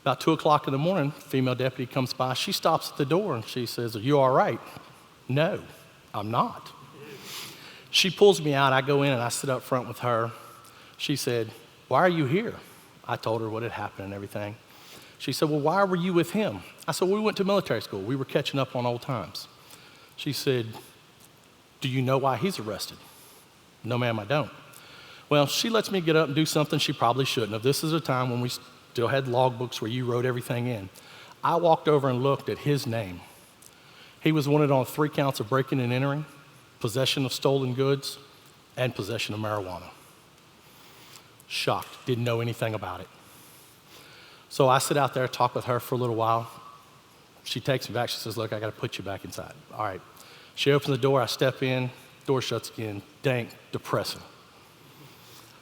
About 2 o'clock in the morning, female deputy comes by. She stops at the door and she says, are you all right? No, I'm not. She pulls me out. I go in and I sit up front with her. She said, why are you here? I told her what had happened and everything. She said, well, why were you with him? I said, well, we went to military school. We were catching up on old times. She said, do you know why he's arrested? No, ma'am, I don't. Well, she lets me get up and do something she probably shouldn't have. This is a time when we still had logbooks where you wrote everything in. I walked over and looked at his name. He was wanted on 3 counts of breaking and entering, possession of stolen goods, and possession of marijuana. Shocked, didn't know anything about it. So I sit out there, talk with her for a little while. She takes me back, she says, look, I gotta put you back inside. All right. She opens the door, I step in, door shuts again, dank, depressing.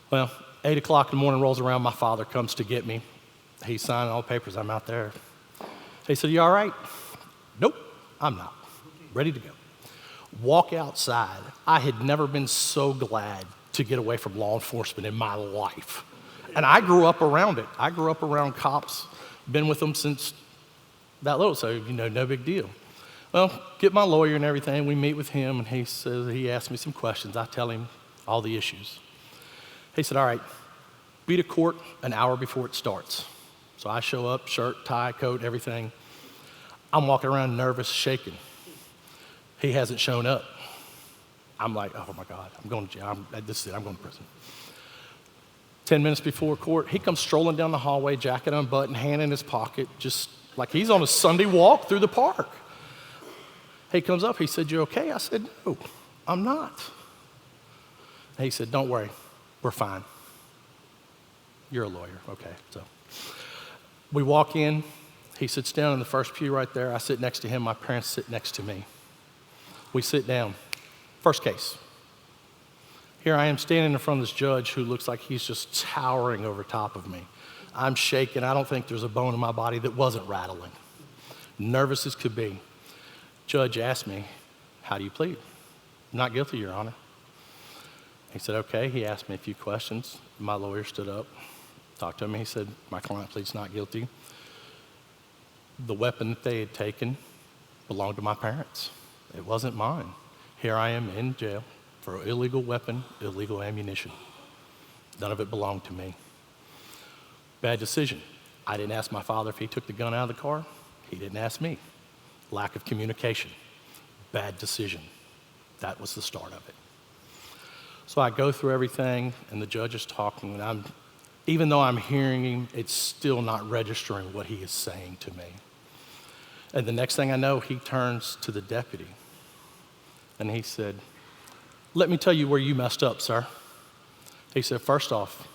Well, 8 o'clock in the morning rolls around, my father comes to get me. He's signing all the papers, I'm out there. He said, you all right? Nope, I'm not. Ready to go. Walk outside. I had never been so glad to get away from law enforcement in my life. And I grew up around it. I grew up around cops, been with them since that little, so, no big deal. Well, get my lawyer and everything. We meet with him, and he says, he asks me some questions. I tell him all the issues. He said, all right, be to court an hour before it starts. So I show up, shirt, tie, coat, everything. I'm walking around nervous, shaking. He hasn't shown up. I'm like, oh my God, I'm going to jail. This is it, I'm going to prison. 10 minutes before court, he comes strolling down the hallway, jacket unbuttoned, hand in his pocket, just like he's on a Sunday walk through the park. He comes up, he said, you okay? I said, no, I'm not. He said, don't worry, we're fine. You're a lawyer, okay. So we walk in, he sits down in the first pew right there. I sit next to him, my parents sit next to me. We sit down. First case. Here I am standing in front of this judge who looks like he's just towering over top of me. I'm shaking. I don't think there's a bone in my body that wasn't rattling. Nervous as could be. Judge asked me, how do you plead? Not guilty, Your Honor. He said, okay. He asked me a few questions. My lawyer stood up, talked to him. He said, my client pleads not guilty. The weapon that they had taken belonged to my parents. It wasn't mine. Here I am in jail for illegal weapon, illegal ammunition. None of it belonged to me. Bad decision. I didn't ask my father if he took the gun out of the car. He didn't ask me. Lack of communication. Bad decision. That was the start of it. So I go through everything, and the judge is talking, and even though I'm hearing him, it's still not registering what he is saying to me. And the next thing I know, he turns to the deputy, and he said, let me tell you where you messed up, sir. He said, first off,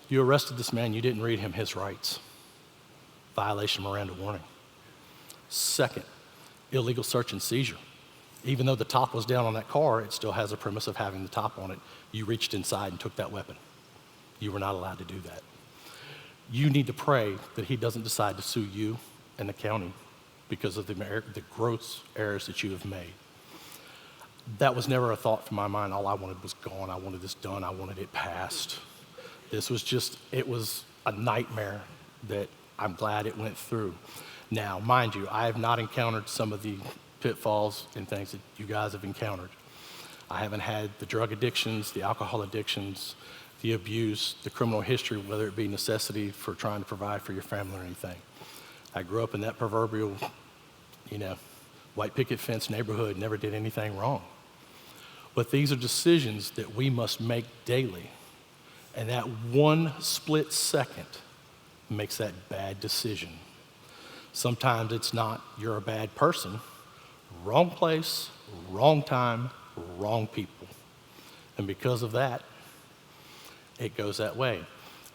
you arrested this man, you didn't read him his rights. Violation of Miranda warning. Second, illegal search and seizure. Even though the top was down on that car, it still has a premise of having the top on it. You reached inside and took that weapon. You were not allowed to do that. You need to pray that he doesn't decide to sue you and the county because of the gross errors that you have made. That was never a thought from my mind. All I wanted was gone. I wanted this done. I wanted it passed. This was just, it was a nightmare that I'm glad it went through. Now, mind you, I have not encountered some of the pitfalls and things that you guys have encountered. I haven't had the drug addictions, the alcohol addictions, the abuse, the criminal history, whether it be necessity for trying to provide for your family or anything. I grew up in that proverbial, white picket fence neighborhood, never did anything wrong. But these are decisions that we must make daily. And that one split second makes that bad decision. Sometimes it's not you're a bad person. Wrong place, wrong time, wrong people. And because of that, it goes that way.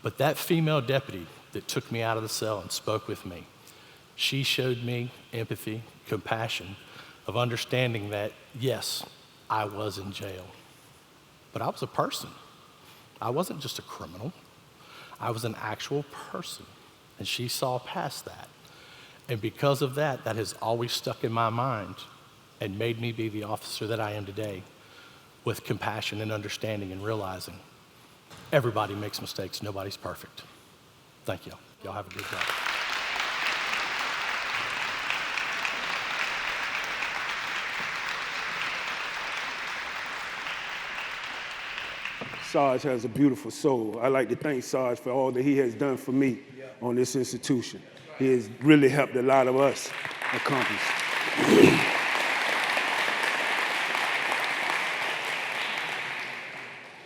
But that female deputy that took me out of the cell and spoke with me, she showed me empathy, compassion, of understanding that, yes, I was in jail, but I was a person. I wasn't just a criminal. I was an actual person, and she saw past that. And because of that, that has always stuck in my mind and made me be the officer that I am today, with compassion and understanding and realizing everybody makes mistakes, nobody's perfect. Thank you. Y'all have a good day. Sarge has a beautiful soul. I'd like to thank Sarge for all that he has done for me on this institution. He has really helped a lot of us accomplish.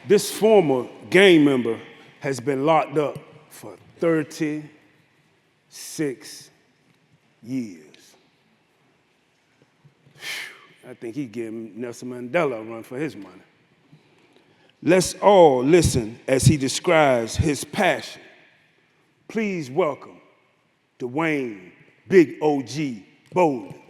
This former gang member has been locked up for 36 years. I think he's giving Nelson Mandela a run for his money. Let's all listen as he describes his passion. Please welcome Dwayne Big OG Bolling.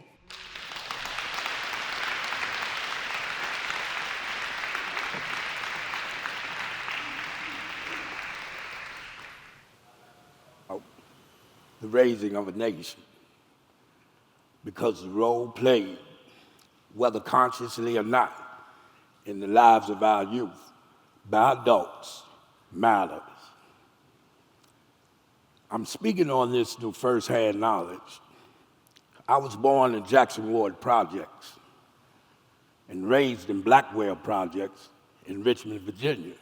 The raising of a nation, because the role played, whether consciously or not, in the lives of our youth by adults matters. I'm speaking on this through firsthand knowledge. I was born in Jackson Ward projects and raised in Blackwell projects in Richmond, Virginia.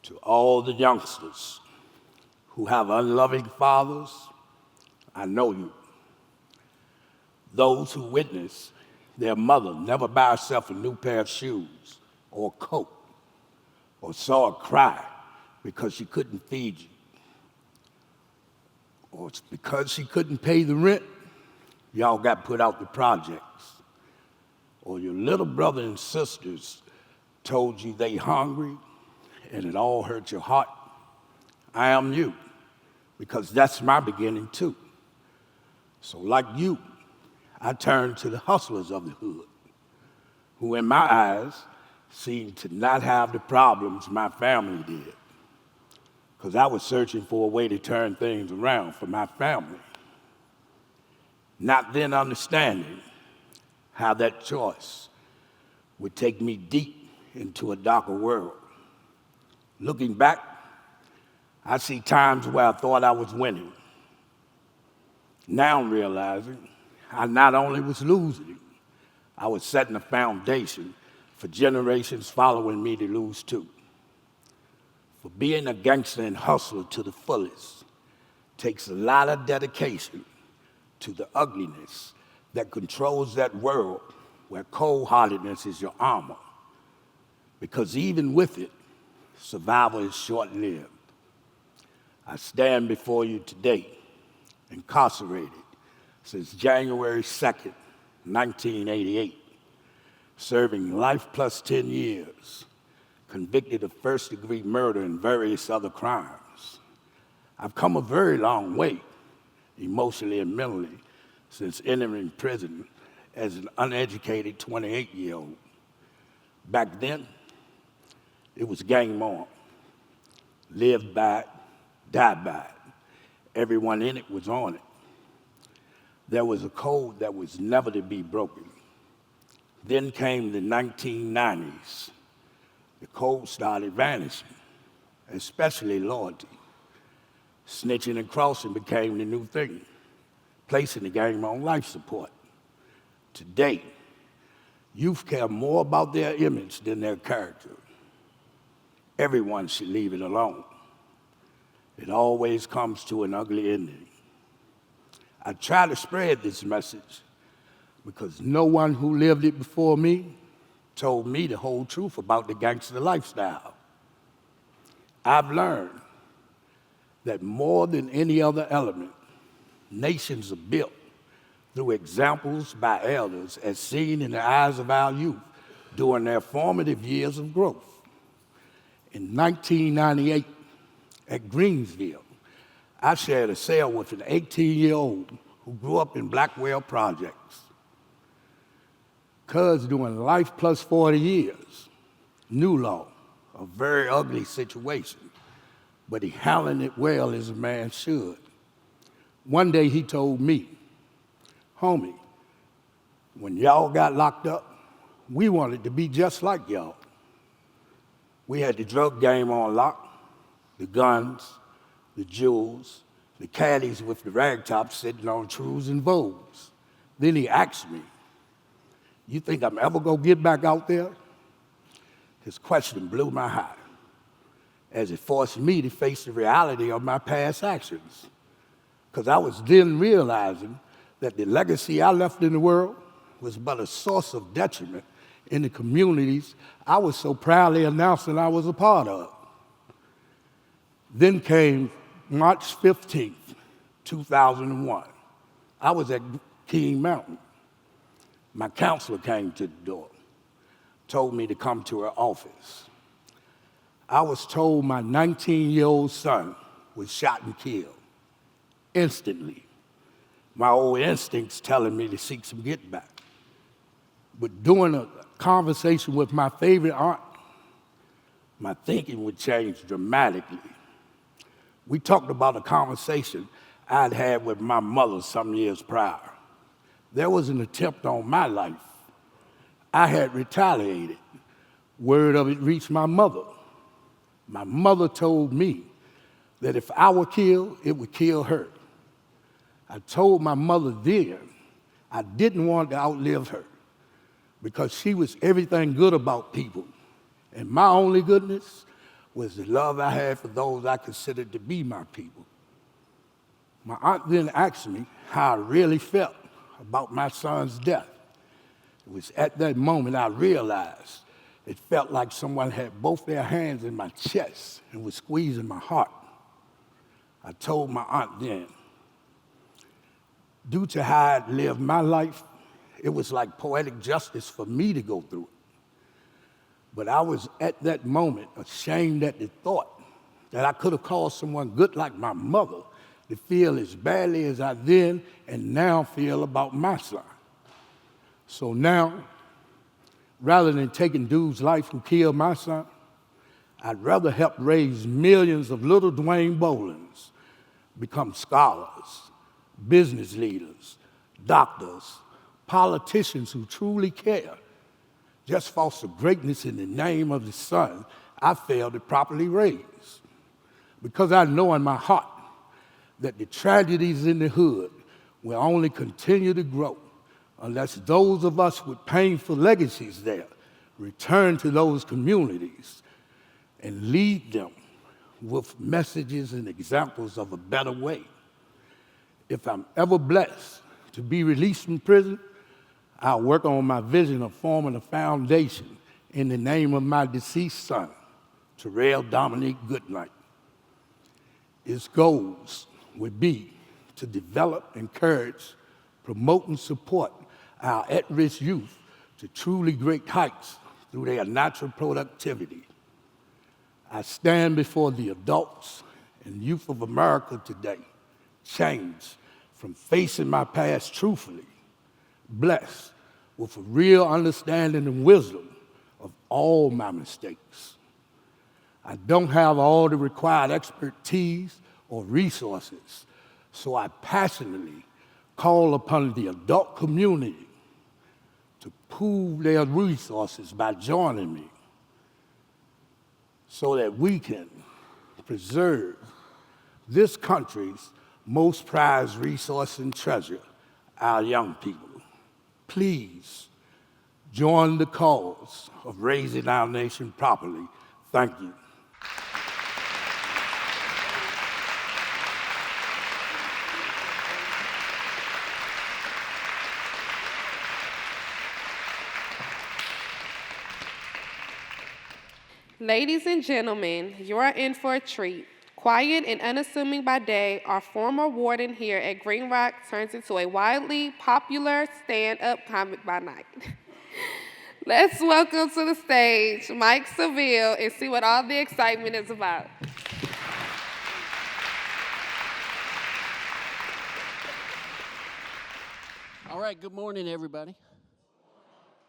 To all the youngsters who have unloving fathers, I know you. Those who witness their mother never buy herself a new pair of shoes or a coat, or saw her cry because she couldn't feed you, or it's because she couldn't pay the rent, y'all got put out the projects, or your little brother and sisters told you they hungry and it all hurt your heart. I am you, because that's my beginning too. So like you, I turn to the hustlers of the hood, who in my eyes seem to not have the problems my family did, because I was searching for a way to turn things around for my family, not then understanding how that choice would take me deep into a darker world. Looking back, I see times where I thought I was winning. Now I'm realizing I not only was losing, I was setting a foundation for generations following me to lose too. For being a gangster and hustler to the fullest takes a lot of dedication to the ugliness that controls that world where cold-heartedness is your armor. Because even with it, survival is short-lived. I stand before you today, incarcerated since January 2nd, 1988, serving life plus 10 years, convicted of first-degree murder and various other crimes. I've come a very long way, emotionally and mentally, since entering prison as an uneducated 28-year-old. Back then, it was game on. Live by it, die by it. Everyone in it was on it. There was a code that was never to be broken. Then came the 1990s. The code started vanishing, especially loyalty. Snitching and crossing became the new thing, placing the game on life support. Today, youth care more about their image than their character. Everyone should leave it alone. It always comes to an ugly ending. I try to spread this message because no one who lived it before me told me the whole truth about the gangster lifestyle. I've learned that more than any other element, nations are built through examples by elders as seen in the eyes of our youth during their formative years of growth. In 1998, at Greensville, I shared a cell with an 18-year-old who grew up in Blackwell projects. Cuz doing life plus 40 years, new law, a very ugly situation, but he handled it well as a man should. One day he told me, homie, when y'all got locked up, we wanted to be just like y'all. We had the drug game on lock, the guns, the jewels, the caddies with the ragtops sitting on trues and Vogues. Then he asked me, you think I'm ever gonna get back out there? His question blew my heart, as it forced me to face the reality of my past actions. Because I was then realizing that the legacy I left in the world was but a source of detriment in the communities I was so proudly announcing I was a part of. Then came March 15th, 2001. I was at King Mountain. My counselor came to the door, told me to come to her office. I was told my 19-year-old son was shot and killed instantly. My old instincts telling me to seek some get back. But during a conversation with my favorite aunt, my thinking would change dramatically. We talked about a conversation I'd had with my mother some years prior. There was an attempt on my life. I had retaliated. Word of it reached my mother. My mother told me that if I were killed, it would kill her. I told my mother then I didn't want to outlive her because she was everything good about people. And my only goodness was the love I had for those I considered to be my people. My aunt then asked me how I really felt about my son's death. It was at that moment I realized it felt like someone had both their hands in my chest and was squeezing my heart. I told my aunt then, due to how I'd lived my life, it was like poetic justice for me to go through it. But I was at that moment ashamed at the thought that I could have caused someone good like my mother to feel as badly as I then and now feel about my son. So now, rather than taking dude's life who killed my son, I'd rather help raise millions of little Dwayne Bollings become scholars, business leaders, doctors, politicians who truly care, just foster greatness in the name of the son I failed to properly raise. Because I know in my heart that the tragedies in the hood will only continue to grow unless those of us with painful legacies there return to those communities and lead them with messages and examples of a better way. If I'm ever blessed to be released from prison, I'll work on my vision of forming a foundation in the name of my deceased son, Terrell Dominique Goodnight. Its goals would be to develop, encourage, promote, and support our at-risk youth to truly great heights through their natural productivity. I stand before the adults and youth of America today, changed from facing my past truthfully, blessed with a real understanding and wisdom of all my mistakes. I don't have all the required expertise or resources, so I passionately call upon the adult community to pool their resources by joining me so that we can preserve this country's most prized resource and treasure, our young people. Please join the cause of raising our nation properly. Thank you. Ladies and gentlemen, you are in for a treat. Quiet and unassuming by day, our former warden here at Green Rock turns into a widely popular stand-up comic by night. Let's welcome to the stage Mike Seville and see what all the excitement is about. All right, good morning, everybody.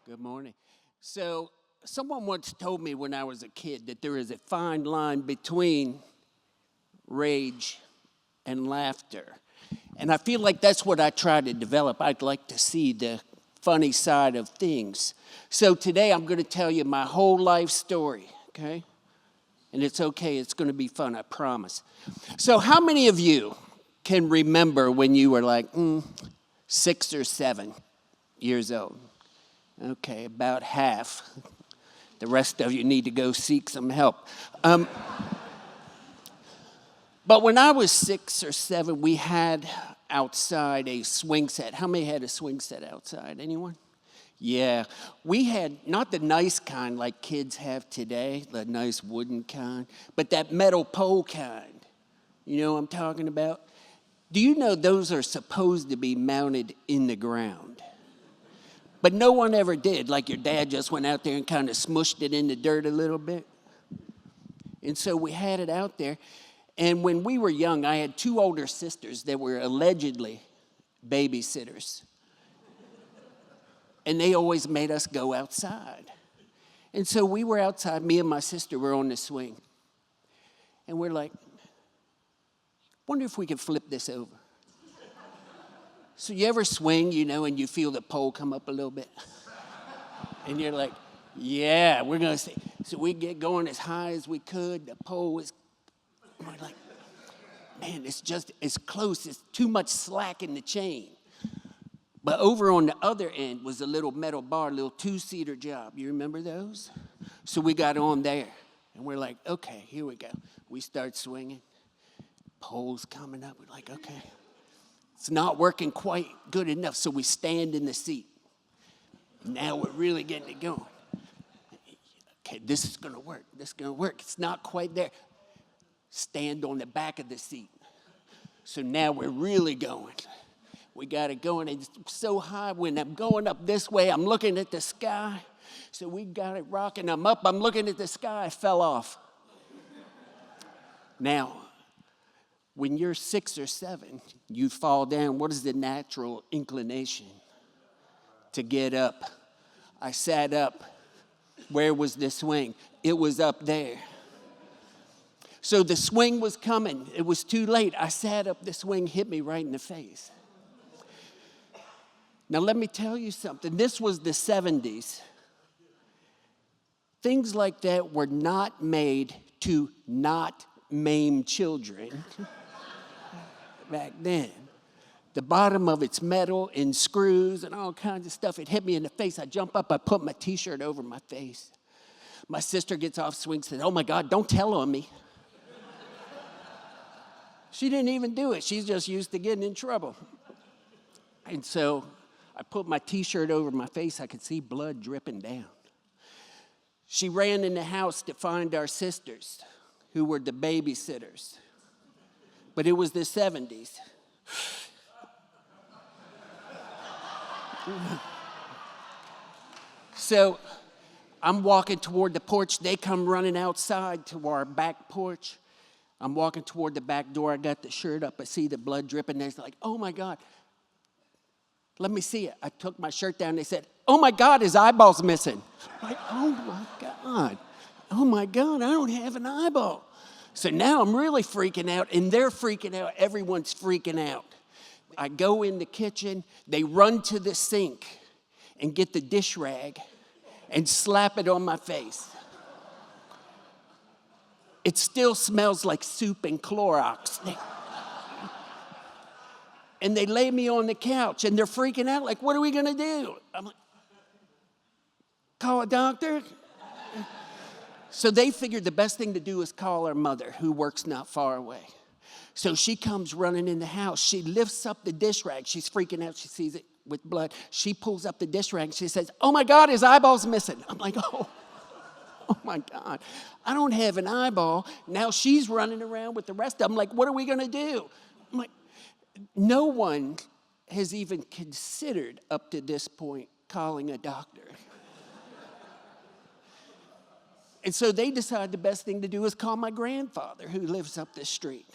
Good morning. So, someone once told me when I was a kid that there is a fine line between rage and laughter. And I feel like that's what I try to develop. I'd like to see the funny side of things. So today I'm going to tell you my whole life story, okay? And it's okay, it's going to be fun, I promise. So how many of you can remember when you were like 6 or 7 years old? Okay, about half. The rest of you need to go seek some help. But when I was 6 or 7, we had outside a swing set. How many had a swing set outside? Anyone? Yeah. We had not the nice kind like kids have today, the nice wooden kind, but that metal pole kind. You know what I'm talking about? Do you know those are supposed to be mounted in the ground? But no one ever did. Like your dad just went out there and kind of smushed it in the dirt a little bit. And so we had it out there. And when we were young, I had 2 older sisters that were allegedly babysitters. And they always made us go outside. And so we were outside, me and my sister were on the swing. And we're like, wonder if we could flip this over. So you ever swing, you know, and you feel the pole come up a little bit? And you're like, yeah, we're going to see. So we get going as high as we could. The pole was, we're like, man, it's just as close. It's too much slack in the chain. But over on the other end was a little metal bar, a little 2-seater job. You remember those? So we got on there. And we're like, okay, here we go. We start swinging. Pole's coming up. We're like, okay. It's not working quite good enough, so we stand in the seat. Now we're really getting it going. Okay, this is going to work. This is going to work. It's not quite there. Stand on the back of the seat. So now we're really going. We got it going. It's so high. When I'm going up this way, I'm looking at the sky. So we got it rocking. I'm up. I'm looking at the sky. I fell off. Now, when you're 6 or 7, you fall down. What is the natural inclination? To get up. I sat up. Where was the swing? It was up there. So the swing was coming. It was too late. I sat up. The swing hit me right in the face. Now, let me tell you something. This was the 70s. Things like that were not made to not maim children back then. The bottom of it's metal and screws and all kinds of stuff. It hit me in the face. I jump up. I put my T-shirt over my face. My sister gets off swing and says, oh, my God, don't tell on me. She didn't even do it. She's just used to getting in trouble. And so I put my T-shirt over my face. I could see blood dripping down. She ran in the house to find our sisters, who were the babysitters. But it was the 70s. So I'm walking toward the porch. They come running outside to our back porch. I'm walking toward the back door. I got the shirt up. I see the blood dripping. They're like, oh, my God. Let me see it. I took my shirt down. They said, oh, my God, his eyeball's missing. I'm like, oh, my God. Oh, my God, I don't have an eyeball. So now I'm really freaking out, and they're freaking out. Everyone's freaking out. I go in the kitchen. They run to the sink and get the dish rag and slap it on my face. It still smells like soup and Clorox. And they lay me on the couch, and they're freaking out, like, what are we going to do? I'm like, call a doctor? So they figured the best thing to do is call her mother, who works not far away. So she comes running in the house. She lifts up the dish rag. She's freaking out. She sees it with blood. She pulls up the dish rag. She says, oh, my God, his eyeball's missing. I'm like, oh, my God. I don't have an eyeball. Now she's running around with the rest of them like, what are we going to do? I'm like, no one has even considered up to this point calling a doctor. And so they decided the best thing to do is call my grandfather, who lives up the street.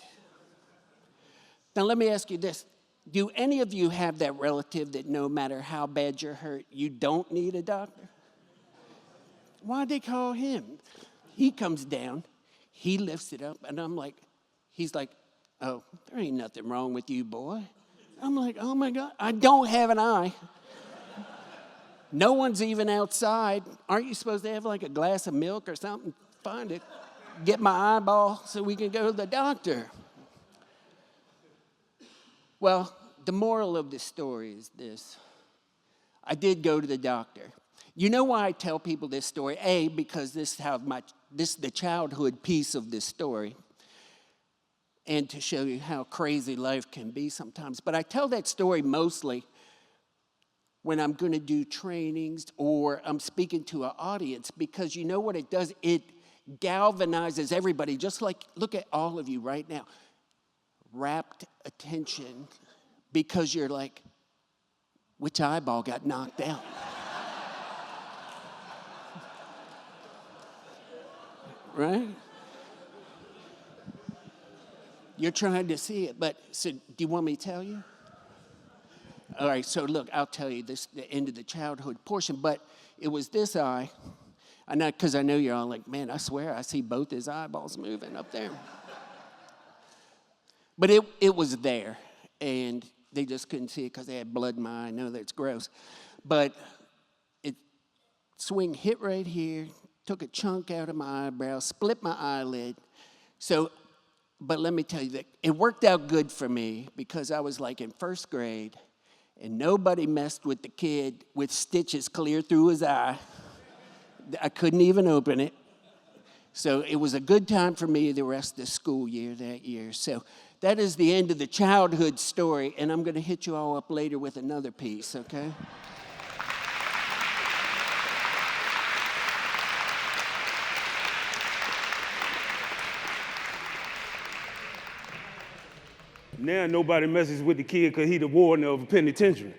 Now, let me ask you this. Do any of you have that relative that no matter how bad you're hurt, you don't need a doctor? Why'd they call him? He comes down, he lifts it up, and he's like, oh, there ain't nothing wrong with you, boy. I'm like, oh, my God, I don't have an eye. No one's even outside. Aren't you supposed to have like a glass of milk or something? Find it. Get my eyeball so we can go to the doctor. Well, the moral of the story is this. I did go to the doctor. You know why I tell people this story? A, because this is the childhood piece of this story, and to show you how crazy life can be sometimes. But I tell that story mostly when I'm going to do trainings or I'm speaking to an audience, because you know what it does? It galvanizes everybody. Just like, look at all of you right now, rapt attention, because you're like, which eyeball got knocked out? Right? You're trying to see it, but so do you want me to tell you? All right, so look, I'll tell you this, the end of the childhood portion, but it was this eye, because I know you're all like, man, I swear I see both his eyeballs moving up there. But it was there, and they just couldn't see it because they had blood in my eye. I know that's gross. But swing hit right here, took a chunk out of my eyebrow, split my eyelid. So, but let me tell you that it worked out good for me because I was like in first grade and nobody messed with the kid with stitches clear through his eye. I couldn't even open it. So it was a good time for me the rest of the school year that year. So that is the end of the childhood story, and I'm going to hit you all up later with another piece, okay? Now nobody messes with the kid because he's the warden of a penitentiary.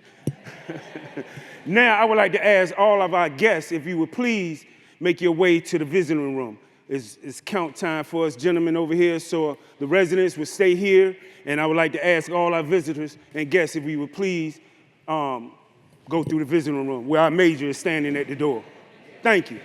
Now I would like to ask all of our guests if you would please make your way to the visiting room. It's count time for us gentlemen over here, so the residents will stay here, and I would like to ask all our visitors and guests if we would please go through the visiting room where our major is standing at the door. Thank you.